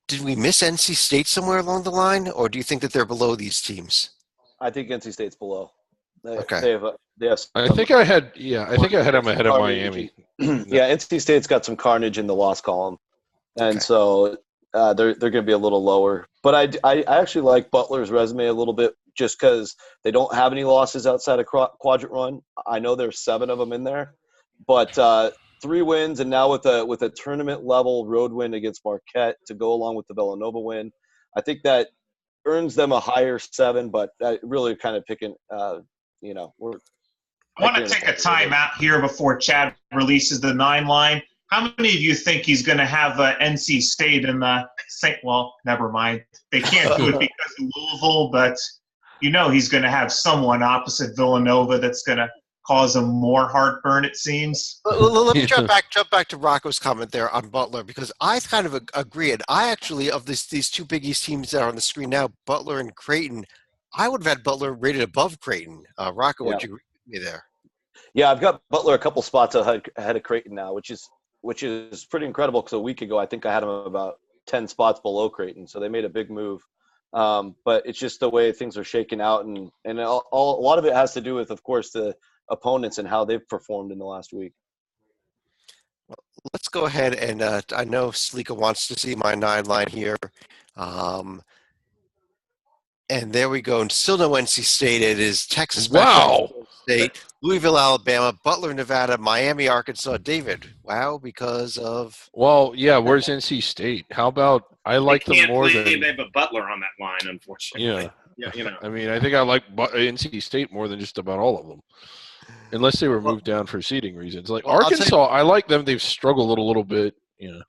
Did we miss NC State somewhere along the line, or do you think that they're below these teams? I think NC State's below. Okay. I think I had them ahead of Miami. Yeah, NC State's got some carnage in the loss column, and so they're going to be a little lower. But I actually like Butler's resume a little bit, just because they don't have any losses outside of Quadrant Run. I know there's 7 of them in there, but 3 wins, and now with a tournament level road win against Marquette to go along with the Villanova win, I think that earns them a higher 7. But really kind of picking, I want to take a time out here before Chad releases the 9 line. How many of you think he's going to have NC State in the – well, never mind. They can't do it because of Louisville, but you know he's going to have someone opposite Villanova that's going to cause him more heartburn, it seems. Let me jump back to Rocco's comment there on Butler, because I kind of agree. And I actually, of these 2 Big East teams that are on the screen now, Butler and Creighton, I would have had Butler rated above Creighton. Rocco, would you agree with me there? Yeah, I've got Butler a couple spots ahead of Creighton now, which is pretty incredible, because a week ago I think I had them about 10 spots below Creighton, so they made a big move. But it's just the way things are shaking out, and a lot of it has to do with, of course, the opponents and how they've performed in the last week. Well, let's go ahead and I know Stalika wants to see my 9 line here. And there we go. And still no NC State. It is Texas, State, Louisville, Alabama, Butler, Nevada, Miami, Arkansas. David, wow, because of... Well, yeah, where's NC State? How about I like them more than... They have a Butler on that line, unfortunately. Yeah, you know. I mean, I think I like NC State more than just about all of them, unless they were moved down for seeding reasons. Like Arkansas, I like them. They've struggled a little bit, you know.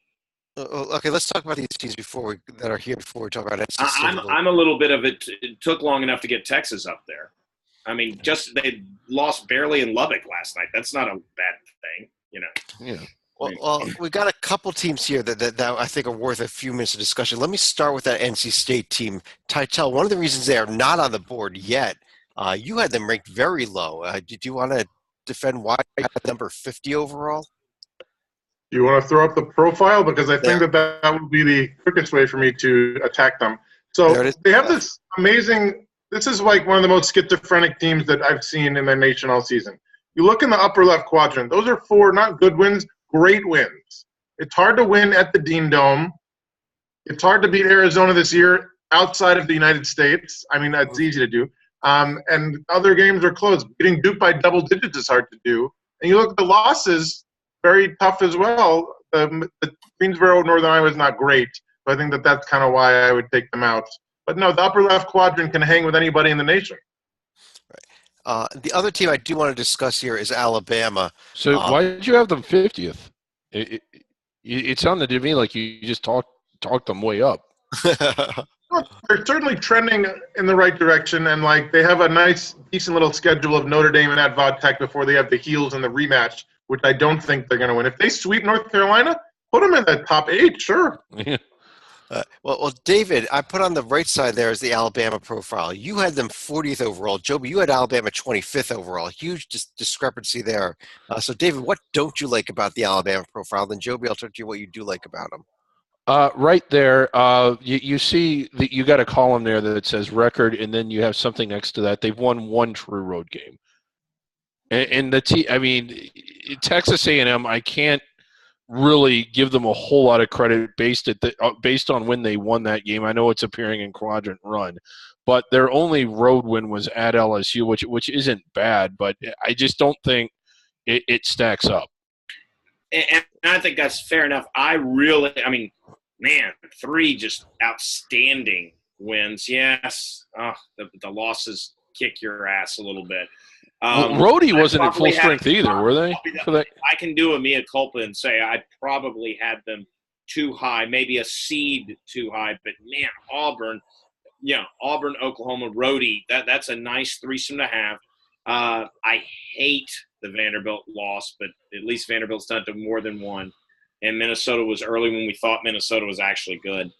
Okay, let's talk about these teams that are here before we talk about NC State. I'm a little bit of it. It took long enough to get Texas up there. I mean, they lost barely in Lubbock last night. That's not a bad thing, you know. Yeah. Well, we got a couple teams here that I think are worth a few minutes of discussion. Let me start with that NC State team. Tytel, one of the reasons they are not on the board yet, you had them ranked very low. Did you want to defend why you had number 50 overall? Do you want to throw up the profile? Because I think that would be the quickest way for me to attack them. So they have this amazing – this is like one of the most schizophrenic teams that I've seen in the nation all season. You look in the upper left quadrant. Those are 4 not good wins, great wins. It's hard to win at the Dean Dome. It's hard to beat Arizona this year outside of the United States. I mean, that's easy to do. And other games are close. Beating Duke by double digits is hard to do. And you look at the losses, very tough as well. The Greensboro, Northern Iowa is not great. So I think that's kind of why I would take them out. But no, the upper left quadrant can hang with anybody in the nation. The other team I do want to discuss here is Alabama. So why did you have them 50th? It sounded to me like you just talked them way up. They're certainly trending in the right direction, and like they have a nice, decent little schedule of Notre Dame and at Tech before they have the Heels in the rematch, which I don't think they're going to win. If they sweep North Carolina, put them in the top 8, sure. Yeah. Well, David, I put on the right side there is the Alabama profile. You had them 40th overall. Joby, you had Alabama 25th overall. Huge discrepancy there. So, David, what don't you like about the Alabama profile? Then, Joby, I'll talk to you what you do like about them. Right there, you see that you got a column there that says record, and then you have something next to that. They've won 1 true road game, and Texas A&M. I can't really give them a whole lot of credit based on when they won that game. I know it's appearing in Quadrant Run, but their only road win was at LSU, which isn't bad, but I just don't think it stacks up. And I think that's fair enough. Man, 3 just outstanding wins. Yes, the losses kick your ass a little bit. Rhodey wasn't at full strength either, were they? I can do a mea culpa and say I probably had them too high, maybe a seed too high. But man, Auburn, Oklahoma, Rhodey, that's a nice threesome to have. I hate the Vanderbilt loss, but at least Vanderbilt's done to more than one. And Minnesota was early when we thought Minnesota was actually good.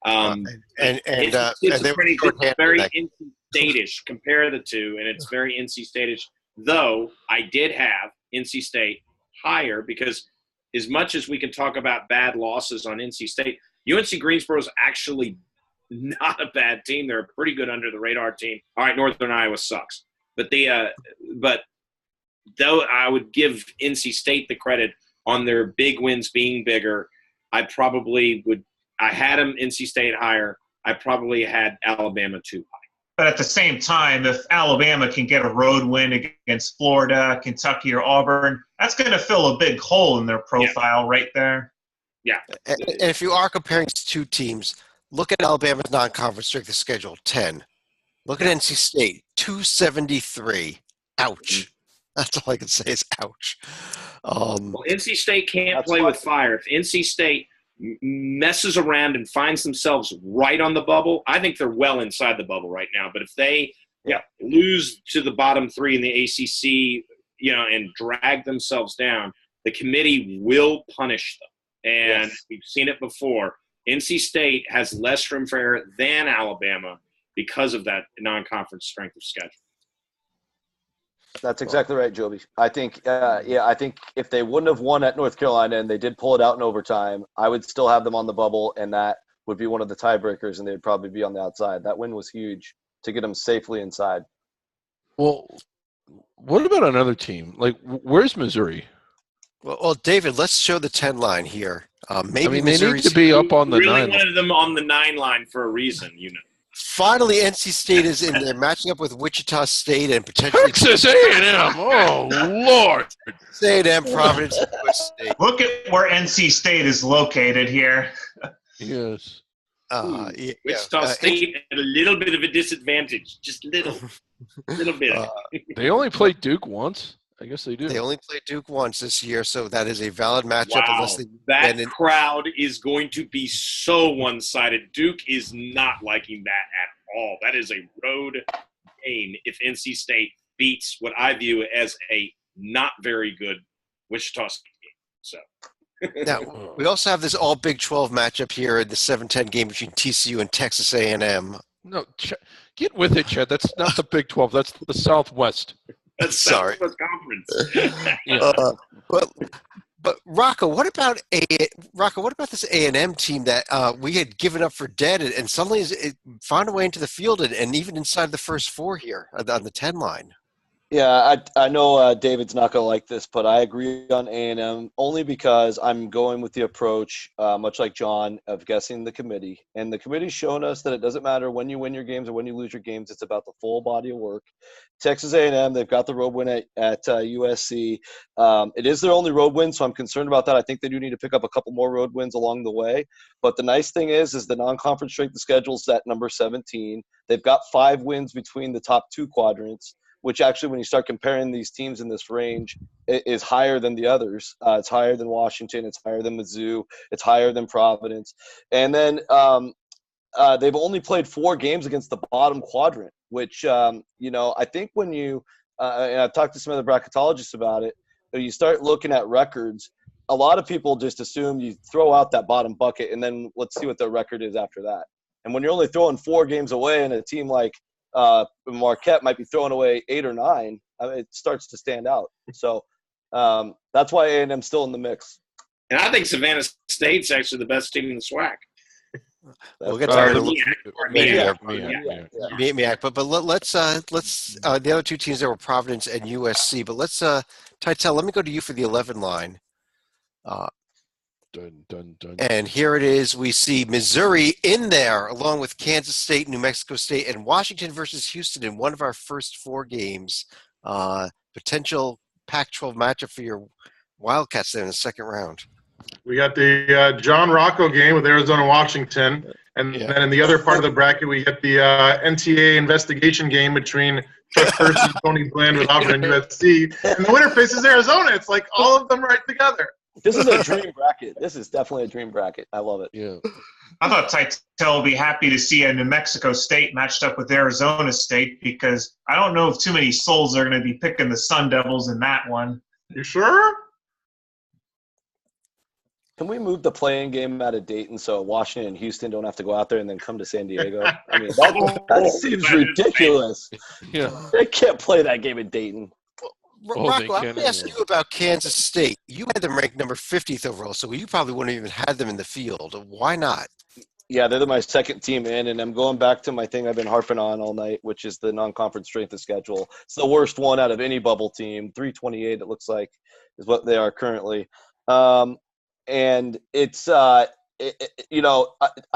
It's very NC State-ish. Compare the two, and it's very NC State-ish. Though I did have NC State higher because as much as we can talk about bad losses on NC State, UNC Greensboro is actually not a bad team. They're a pretty good under-the-radar team. All right, Northern Iowa sucks. But though I would give NC State the credit on their big wins being bigger, I had them NC State higher. I probably had Alabama too high. But at the same time, if Alabama can get a road win against Florida, Kentucky, or Auburn, that's going to fill a big hole in their profile right there. Yeah. And if you are comparing 2 teams, look at Alabama's non-conference strength of schedule, 10. Look at NC State, 273. Ouch. That's all I can say is ouch. NC State can't play with fire. If NC State messes around and finds themselves right on the bubble, I think they're well inside the bubble right now. But if they lose to the bottom 3 in the ACC, and drag themselves down, the committee will punish them. And we've seen it before. NC State has less room for error than Alabama because of that non-conference strength of schedule. That's exactly right, Joby. I think if they wouldn't have won at North Carolina and they did pull it out in overtime, I would still have them on the bubble, and that would be one of the tiebreakers, and they'd probably be on the outside. That win was huge to get them safely inside. Well, what about another team? Like, where's Missouri? Well, David, let's show the 10 line here. Maybe they need to be up on the 9 line. Really wanted them on the 9 line for a reason, Finally, NC State is in there, matching up with Wichita State and potentially Texas A&M. Oh, Lord. A&M, Providence, West State. Look at where NC State is located here. Yes. Wichita State at a little bit of a disadvantage, just little bit. They only played Duke once. I guess they do. They only played Duke once this year, so that is a valid matchup. Wow, that crowd is going to be so one-sided. Duke is not liking that at all. That is a road game if NC State beats what I view as a not very good Wichita State game. So. Now, we also have this all Big 12 matchup here in the 7-10 game between TCU and Texas A&M. No, get with it, Chad. That's not the Big 12. That's the Southwest. That's sorry. Conference. But Rocco, what about this A&M team that we had given up for dead, and suddenly it found a way into the field and even inside the first 4 here on the 10 line? Yeah, I know David's not going to like this, but I agree on A&M only because I'm going with the approach, much like John, of guessing the committee. And the committee's shown us that it doesn't matter when you win your games or when you lose your games. It's about the full body of work. Texas A&M, they've got the road win at USC. It is their only road win, so I'm concerned about that. I think they do need to pick up a couple more road wins along the way. But the nice thing is the non-conference strength of schedule is at number 17. They've got 5 wins between the top 2 quadrants, which actually, when you start comparing these teams in this range, is higher than the others. It's higher than Washington. It's higher than Mizzou. It's higher than Providence. And then they've only played 4 games against the bottom quadrant, which, I think when you and I've talked to some other bracketologists about it, when you start looking at records, a lot of people just assume you throw out that bottom bucket and then let's see what their record is after that. And when you're only throwing 4 games away and a team like Marquette might be throwing away 8 or 9, it starts to stand out. So that's why A&M's still in the mix. And I think Savannah State's actually the best team in the SWAC. We'll get to MEAC. but let's the other 2 teams there were Providence and USC. But let's Titel, let me go to you for the 11 line. Dun, dun, dun. And here it is. We see Missouri in there, along with Kansas State, New Mexico State, and Washington versus Houston in one of our first 4 games. Potential Pac-12 matchup for your Wildcats there in the second round. We got the John Rocco game with Arizona-Washington. And then in the other part of the bracket, we get the NTA investigation game between Chuck Percy and Tony Bland with Auburn and USC. And the winner faces Arizona. It's like all of them right together. This is a dream bracket. This is definitely a dream bracket. I love it. Yeah. I thought Titel would be happy to see a New Mexico State matched up with Arizona State because I don't know if too many souls are going to be picking the Sun Devils in that one. You sure? Can we move the playing game out of Dayton so Washington and Houston don't have to go out there and then come to San Diego? I mean, that seems ridiculous. Yeah. They can't play that game in Dayton. Rocco, I want to ask you about Kansas State. You had them ranked number 50th overall, so you probably wouldn't have even had them in the field. Why not? Yeah, they're my second team in, and I'm going back to my thing I've been harping on all night, which is the non-conference strength of schedule. It's the worst one out of any bubble team. 328, it looks like, is what they are currently. And it's, I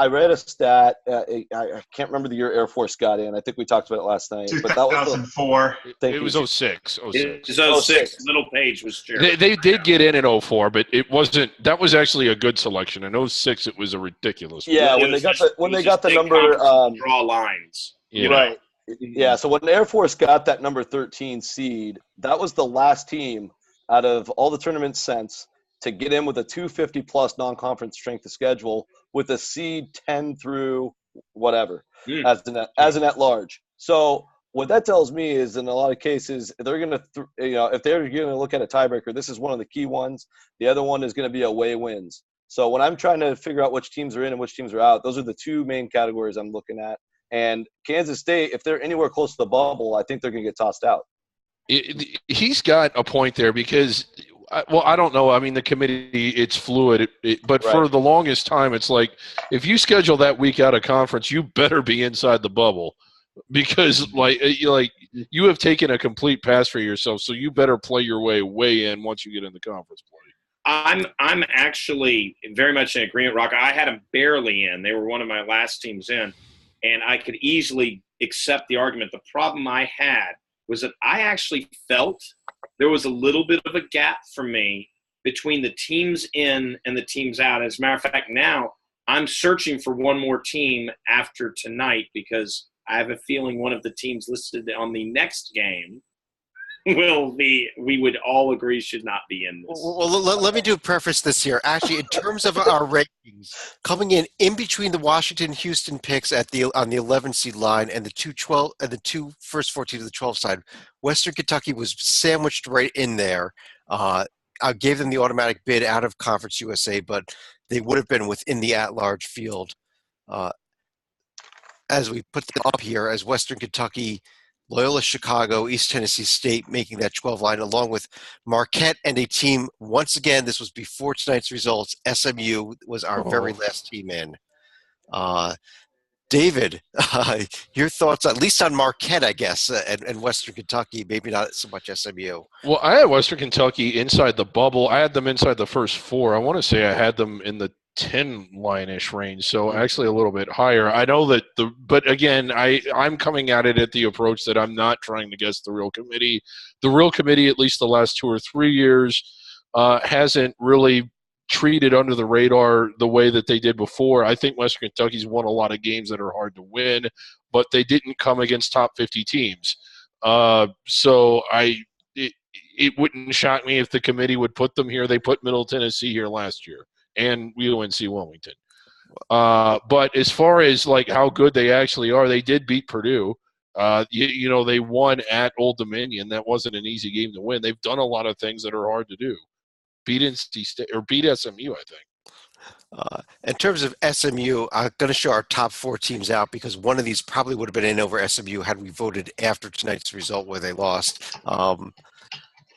read a stat. I can't remember the year Air Force got in. I think we talked about it last night. But that was 2004. It was 06. It was 06. Little Page was chair. They did get in 04, but it wasn't. That was actually a good selection. In 06, it was a ridiculous. Yeah, when they got the number draw lines. Right. Yeah, so when Air Force got that number 13 seed, that was the last team out of all the tournaments since to get in with a 250-plus non-conference strength of schedule with a seed 10 through whatever as an at-large. So what that tells me is in a lot of cases, they're going to if they're going to look at a tiebreaker, this is one of the key ones. The other one is going to be away wins. So when I'm trying to figure out which teams are in and which teams are out, those are the 2 main categories I'm looking at. And Kansas State, if they're anywhere close to the bubble, I think they're going to get tossed out. He's got a point there because – well, I don't know. I mean, the committee, it's fluid. But Right. for the longest time, it's like if you schedule that week out of conference, you better be inside the bubble because, you have taken a complete pass for yourself. So you better play your way in once you get in the conference play. I'm actually very much in agreement, Rock. I had them barely in. They were one of my last teams in, and I could easily accept the argument. The problem I had was that I actually felt there was a little bit of a gap for me between the teams in and the teams out. As a matter of fact, now I'm searching for one more team after tonight because I have a feeling one of the teams listed on the next game we would all agree should not be in this. Well, let me preface this here. Actually, in terms of our rankings, coming in between the Washington-Houston picks on the 11 seed line and the 2 first 14 to the 12 side, Western Kentucky was sandwiched right in there. I gave them the automatic bid out of Conference USA, but they would have been within the at-large field. As we put them up here, as Western Kentucky, Loyola Chicago, East Tennessee State making that 12 line, along with Marquette and a team, once again, this was before tonight's results, SMU was our very last team in. David, your thoughts, at least on Marquette, I guess, and Western Kentucky, maybe not so much SMU. Well, I had Western Kentucky inside the bubble. I had them inside the first four. I want to say I had them in the 10 line-ish range, so actually a little bit higher. I know that but again, I'm coming at it at the approach that I'm not trying to guess the real committee. The real committee, at least the last 2 or 3 years, hasn't really treated under the radar the way that they did before. I think Western Kentucky's won a lot of games that are hard to win, but they didn't come against top 50 teams. So it wouldn't shock me if the committee would put them here. They put Middle Tennessee here last year and UNC Wilmington. But as far as like how good they actually are, they did beat Purdue. You know, they won at Old Dominion. That wasn't an easy game to win. They've done a lot of things that are hard to do. Beat NC State or beat SMU, I think. In terms of SMU, I'm going to show our top 4 teams out because one of these probably would have been in over SMU had we voted after tonight's result where they lost.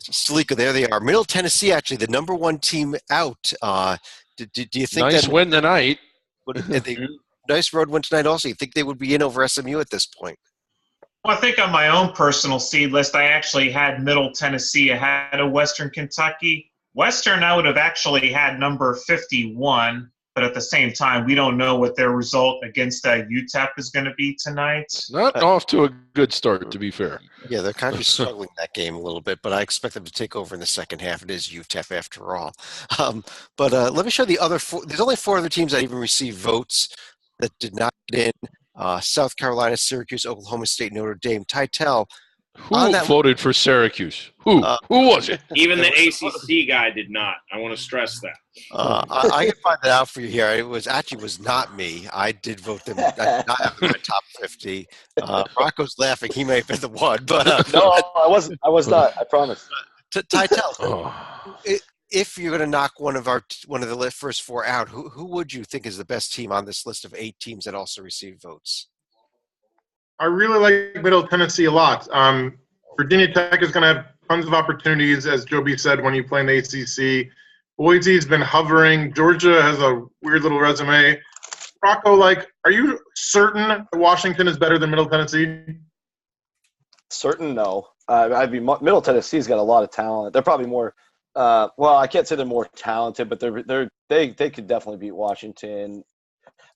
Salika, there they are. Middle Tennessee, actually, the number 1 team out. Do you think nice win tonight? Nice road win tonight also. You think they would be in over SMU at this point? Well, I think on my own personal seed list, I actually had Middle Tennessee ahead of Western Kentucky. Western, I would have actually had number 51, but at the same time, we don't know what their result against UTEP is going to be tonight. Not off to a good start, to be fair. Yeah, they're kind of struggling that game a little bit, but I expect them to take over in the second half. It is UTEP after all. But let me show the other 4. There's only 4 other teams that even received votes that did not get in. South Carolina, Syracuse, Oklahoma State, Notre Dame. Titel. Who voted for Syracuse? Who was it? Even the ACC guy did not. I want to stress that. I can find that out for you here. It was not me. I did vote them. I did not have them in my top 50. Rocco's laughing. He may have been the one, but no, I wasn't. I was not. I promise. Titel, if you're going to knock one of the first 4 out, who would you think is the best team on this list of 8 teams that also received votes? I really like Middle Tennessee a lot. Virginia Tech is going to have tons of opportunities, as Joby said, when you play in the ACC. Boise's been hovering. Georgia has a weird little resume. Rocco, are you certain that Washington is better than Middle Tennessee? Certain, no. Middle Tennessee's got a lot of talent. They're probably more. Well, I can't say they're more talented, but they could definitely beat Washington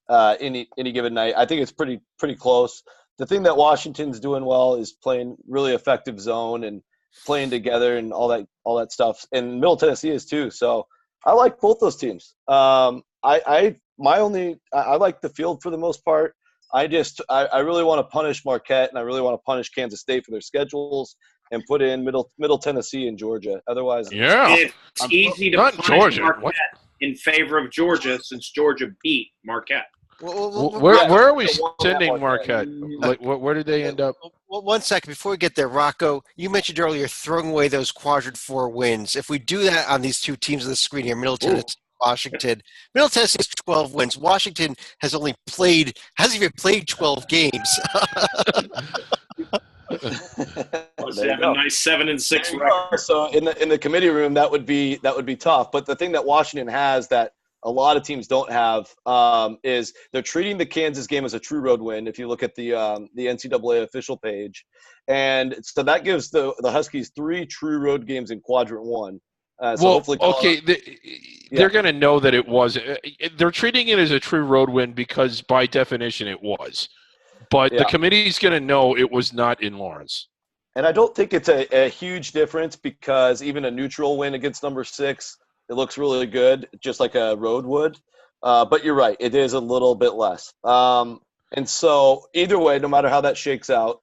any given night. I think it's pretty close. The thing that Washington's doing well is playing really effective zone and playing together and all that stuff. And Middle Tennessee is too. So I like both those teams. I like the field for the most part. I really want to punish Marquette and I really want to punish Kansas State for their schedules and put in Middle Tennessee and Georgia. Otherwise, it's easy to punish Marquette in favor of Georgia since Georgia beat Marquette. Where are we sending Marquette? Where did they end up? Well, 1 second before we get there, Rocco, you mentioned earlier throwing away those quadrant 4 wins. If we do that on these 2 teams on the screen here, Middle Tennessee, Washington. Middle Tennessee has 12 wins. Washington hasn't even played 12 games. They have a nice 7-6 record. So in the committee room, that would be tough. But the thing that Washington has that a lot of teams don't have is they're treating the Kansas game as a true road win. If you look at the NCAA official page, and so that gives the Huskies 3 true road games in quadrant 1. Hopefully they're going to know that it was. They're treating it as a true road win because by definition it was. But the committee's going to know it was not in Lawrence. And I don't think it's a huge difference because even a neutral win against number 6, it looks really good, just like a road would. But you're right, it is a little bit less. And so either way, no matter how that shakes out,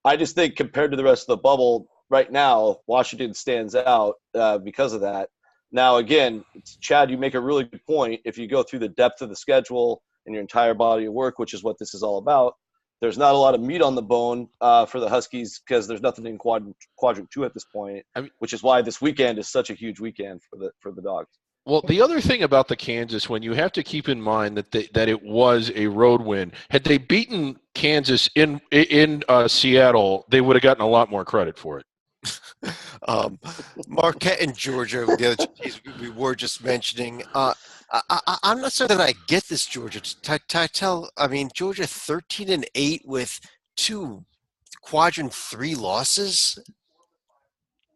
I just think compared to the rest of the bubble right now, Washington stands out because of that. Now, again, Chad, you make a really good point. If you go through the depth of the schedule and your entire body of work, which is what this is all about, there's not a lot of meat on the bone for the Huskies because there's nothing in quadrant 2 at this point, which is why this weekend is such a huge weekend for the Dogs. Well, the other thing about the Kansas one, you have to keep in mind that it was a road win. Had they beaten Kansas in Seattle, they would have gotten a lot more credit for it. Marquette and Georgia, the other teams we were just mentioning. I'm not certain that I get this, Georgia. Georgia 13-8 with 2 quadrant 3 losses.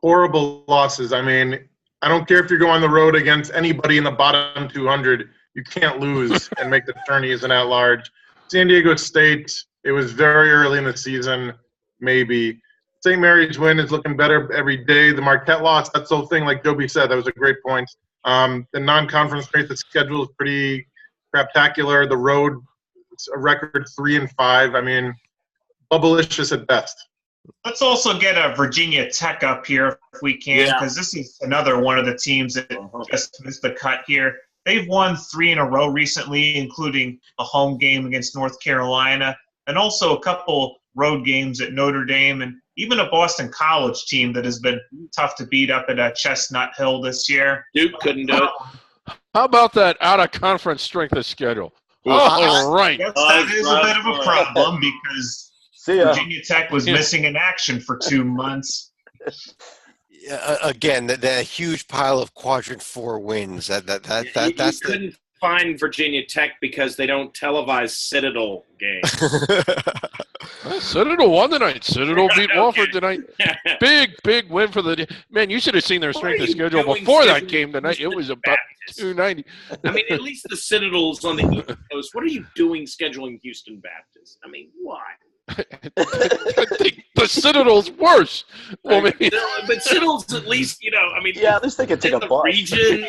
Horrible losses. I mean, I don't care if you go on the road against anybody in the bottom 200. You can't lose and make the tourneys and at large. San Diego State, it was very early in the season, maybe. St. Mary's win is looking better every day. The Marquette loss, that's the whole thing, like Joby said, that was a great point. The non-conference race, the schedule is pretty craptacular. The road, it's a record 3-5. I mean, bubblicious at best. Let's also get a Virginia Tech up here if we can, because this is another one of the teams that just missed the cut here. They've won 3 in a row recently, including a home game against North Carolina, and also a couple road games at Notre Dame, and even a Boston College team that has been tough to beat up at Chestnut Hill this year. Duke couldn't do it. How about that out-of-conference strength of schedule? Right. Yes, that is a bit of a problem because Virginia Tech was missing in action for 2 months. Again, the huge pile of quadrant 4 wins. That's couldn't find Virginia Tech because they don't televise Citadel games. Citadel won tonight. Citadel beat Wofford tonight. Big win for the – man, you should have seen their strength of schedule before that game tonight. It was about 290. I mean, at least the Citadel's on the East Coast. What are you doing scheduling Houston Baptist? I mean, why? I think the Citadel's worse. Well, maybe. But Citadel's at least, at least they could take a the bus. Region,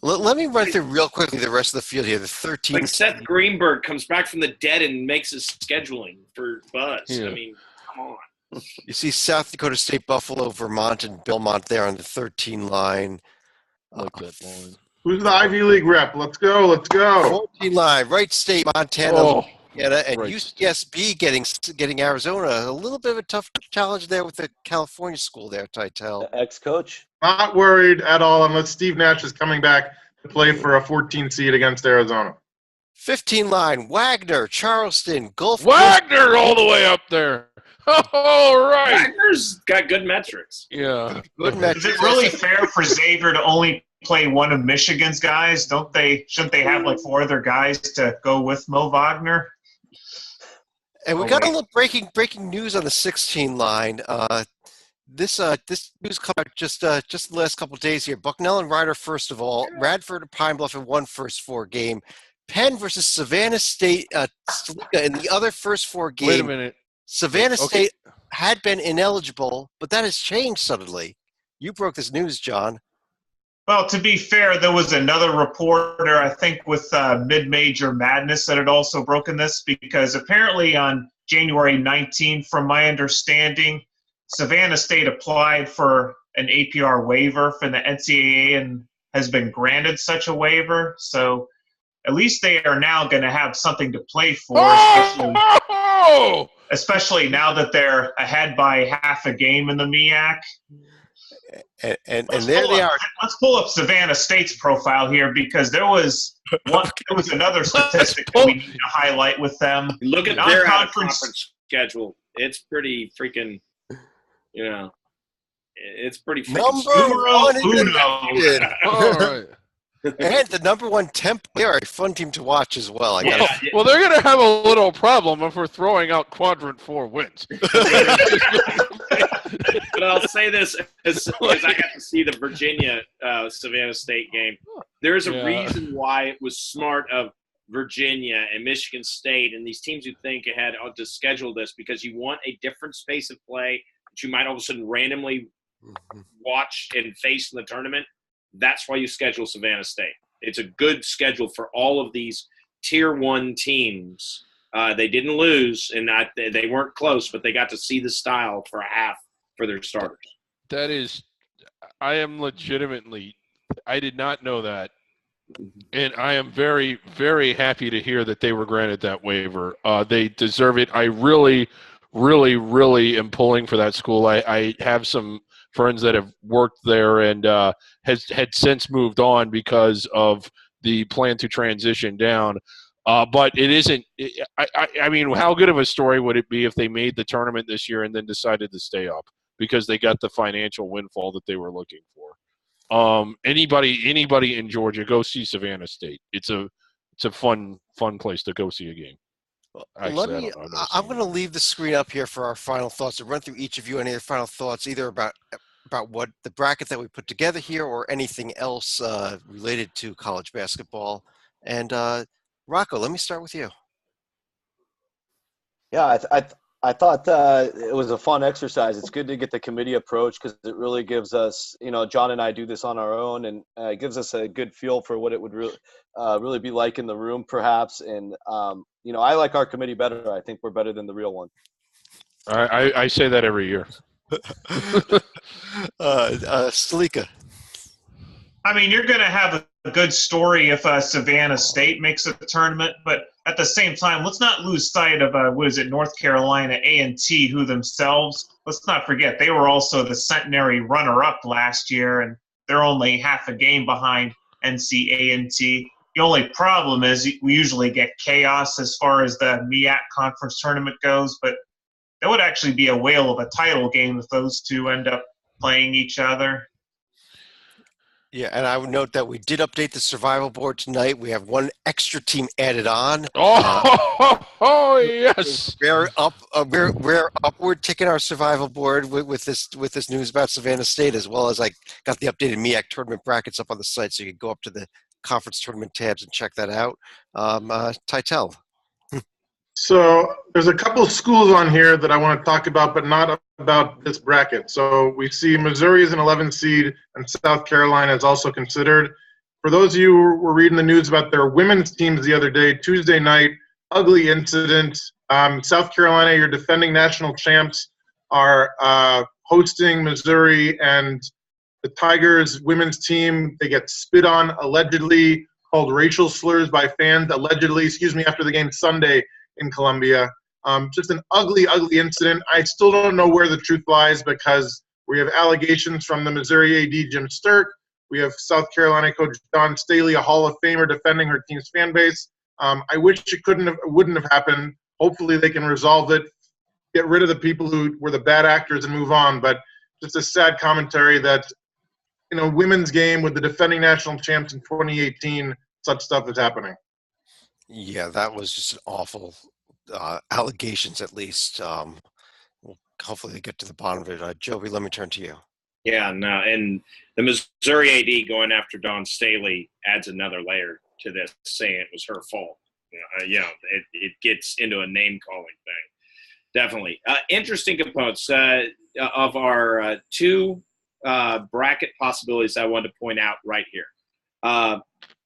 let me run through real quickly the rest of the field here. The 13. Like Seth Greenberg comes back from the dead and makes his scheduling for Buzz. Yeah. I mean, come on. You see South Dakota State, Buffalo, Vermont, and Belmont there on the 13 line. Like that line. Who's the Ivy League rep? Let's go. 14 line, Wright State, Montana, and right. UCSB getting Arizona. A little bit of a tough challenge there with the California school there, Titel. Ex-coach? Not worried at all unless Steve Nash is coming back to play for a 14 seed against Arizona. 15 line, Wagner, Charleston, Gulf. Wagner all the way up there. All right. Wagner's got good metrics. Yeah. Good Is metrics. it really fair for Xavier to only play one of Michigan's guys? Shouldn't they have like 4 other guys to go with Mo Wagner? And we got a little breaking news on the 16 line. This news come out just the last couple of days here. Bucknell and Rider first of all. Radford and Pine Bluff in one first 4 game. Penn versus Savannah State in the other first 4 game. Wait a minute. Savannah State had been ineligible, but that has changed suddenly. You broke this news, John. Well, to be fair, there was another reporter, I think, with Mid-Major Madness that had also broken this because apparently on January 19th, from my understanding, Savannah State applied for an APR waiver from the NCAA and has been granted such a waiver. So at least they are now going to have something to play for, especially now that they're ahead by half a game in the MEAC. And there they are. Let's pull up Savannah State's profile here because there was another statistic that we need to highlight with them. Look at their conference schedule. It's pretty freaking, it's pretty freaking number 1. All right. And the number 1 temp, they are a fun team to watch as well. Well, they're going to have a little problem if we're throwing out quadrant 4 wins. But I'll say this as I got to see the Virginia Savannah State game. There's a reason why it was smart of Virginia and Michigan State and these teams who think ahead to schedule this because you want a different space of play that you might all of a sudden randomly watch and face in the tournament. That's why you schedule Savannah State. It's a good schedule for all of these Tier 1 teams. They didn't lose, and they weren't close, but they got to see the style for a half for their starters. That is – I am legitimately – I did not know that. And I am very, very happy to hear that they were granted that waiver. They deserve it. I really, really, really am pulling for that school. I have some – friends that have worked there and had since moved on because of the plan to transition down. But it isn't I mean, how good of a story would it be if they made the tournament this year and then decided to stay up because they got the financial windfall that they were looking for? Anybody in Georgia, go see Savannah State. It's a fun place to go see a game. Actually, I'm going to leave the screen up here for our final thoughts and run through each of you any of your final thoughts, either about what the bracket that we put together here or anything else related to college basketball. And Rocco, let me start with you. Yeah, I thought it was a fun exercise. It's good to get the committee approach because it really gives us, John and I do this on our own, and it gives us a good feel for what it would really be like in the room, perhaps. And I like our committee better. I think we're better than the real one. I say that every year. Salika. I mean, you're going to have a good story if Savannah State makes a tournament, but at the same time, let's not lose sight of North Carolina A&T, who themselves, let's not forget, they were also the centenary runner-up last year, and they're only half a game behind NC A&T. The only problem is we usually get chaos as far as the MEAC conference tournament goes, but that would actually be a whale of a title game if those two end up playing each other. Yeah, and I would note that we did update the survival board tonight. We have one extra team added on. Oh yes. We're upward ticking our survival board with this news about Savannah State, as well as I got the updated MEAC tournament brackets up on the site, so you can go up to the conference tournament tabs and check that out. Titel. So there's a couple of schools on here that I want to talk about, but not about this bracket. So we see Missouri is an 11 seed, and South Carolina is also considered. For those of you who were reading the news about their women's teams the other day, Tuesday night, ugly incident. South Carolina, your defending national champs, are hosting Missouri, and the Tigers women's team, they get spit on, allegedly, called racial slurs by fans, allegedly, after the game Sunday in Columbia. Just an ugly, ugly incident. I still don't know where the truth lies because we have allegations from the Missouri AD, Jim Sturk. We have South Carolina coach Don Staley, a Hall of Famer, defending her team's fan base. I wish it wouldn't have happened. Hopefully they can resolve it, get rid of the people who were the bad actors and move on. But just a sad commentary that, women's game with the defending national champs in 2018, such stuff is happening. Yeah, that was just an awful allegations, at least. Hopefully they get to the bottom of it. Joby, let me turn to you. Yeah, no, and the Missouri AD going after Don Staley adds another layer to this, saying it was her fault. It gets into a name-calling thing. Definitely. Interesting components of our two bracket possibilities I wanted to point out right here.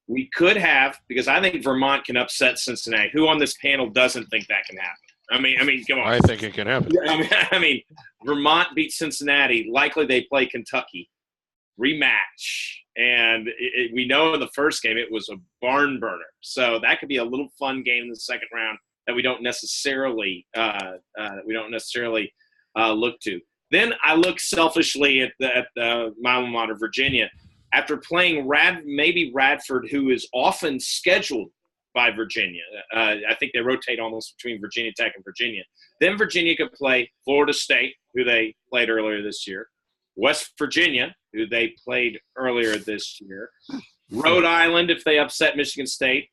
We could have, because I think Vermont can upset Cincinnati. Who on this panel doesn't think that can happen? I mean, come on. I think it can happen. I mean, Vermont beat Cincinnati. Likely they play Kentucky. Rematch. And we know in the first game it was a barn burner. So that could be a little fun game in the second round that we don't necessarily look to. Then I look selfishly at the my alma mater, Virginia. After playing Radford, who is often scheduled by Virginia. I think they rotate almost between Virginia Tech and Virginia. Then Virginia could play Florida State, who they played earlier this year. West Virginia, who they played earlier this year. Rhode Island, if they upset Michigan State,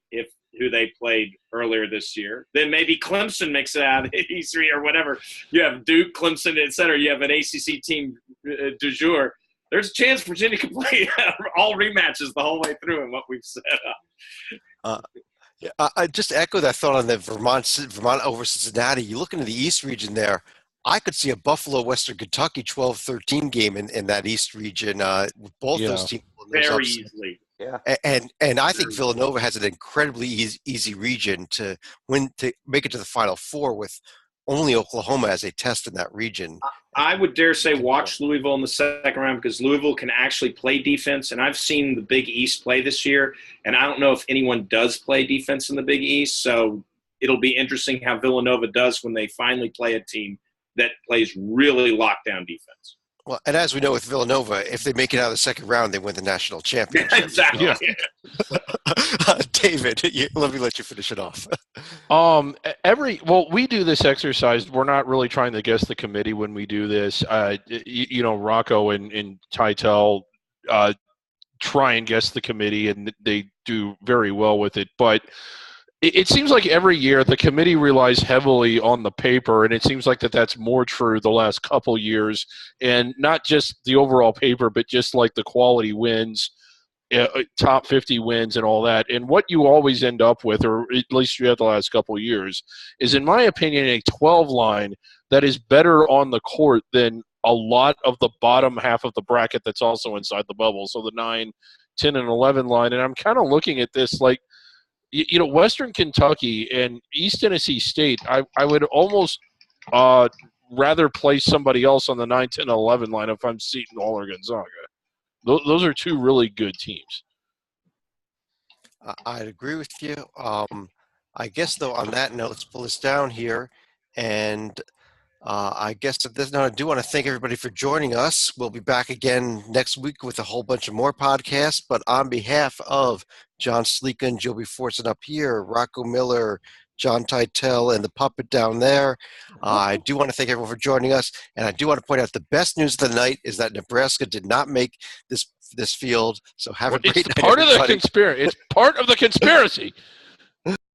who they played earlier this year. Then maybe Clemson makes it out of the East or whatever. You have Duke, Clemson, et cetera. You have an ACC team du jour. There's a chance Virginia can play all rematches the whole way through in what we've set up. I just echo that thought on the Vermont over Cincinnati. You look into the East region there, I could see a Buffalo, Western Kentucky 12-13 game in that East region with both those teams. Very easily. Yeah. And I think Villanova has an incredibly easy region to make it to the Final Four with only Oklahoma as a test in that region. I would dare say watch Louisville in the second round because Louisville can actually play defense. And I've seen the Big East play this year, and I don't know if anyone does play defense in the Big East. So it'll be interesting how Villanova does when they finally play a team that plays really lockdown defense. Well, and as we know with Villanova, if they make it out of the second round, they win the national championship. Exactly. Yeah. David, let me let you finish it off. We do this exercise. We're not really trying to guess the committee when we do this. Rocco and Titel try and guess the committee, and they do very well with it. But it seems like every year the committee relies heavily on the paper, and it seems like that's more true the last couple years, and not just the overall paper, but just like the quality wins, top 50 wins and all that. And what you always end up with, or at least you have the last couple of years, is, in my opinion, a 12 line that is better on the court than a lot of the bottom half of the bracket that's also inside the bubble. So the 9, 10, and 11 line. And I'm kind of looking at this like, Western Kentucky and East Tennessee State, I would almost rather play somebody else on the 9, 10, 11 line if I'm Seton Hall or Gonzaga. Those are two really good teams. I'd agree with you. I guess, though, on that note, let's pull this down here. And I guess at this note, I do want to thank everybody for joining us. We'll be back again next week with a whole bunch of more podcasts. But on behalf of John Sleekan, Joby Fortson up here, Rocco Miller, John Titel, and the puppet down there, I do want to thank everyone for joining us. And I do want to point out the best news of the night is that Nebraska did not make this field. So have a great night, part everybody. It's part of the conspiracy.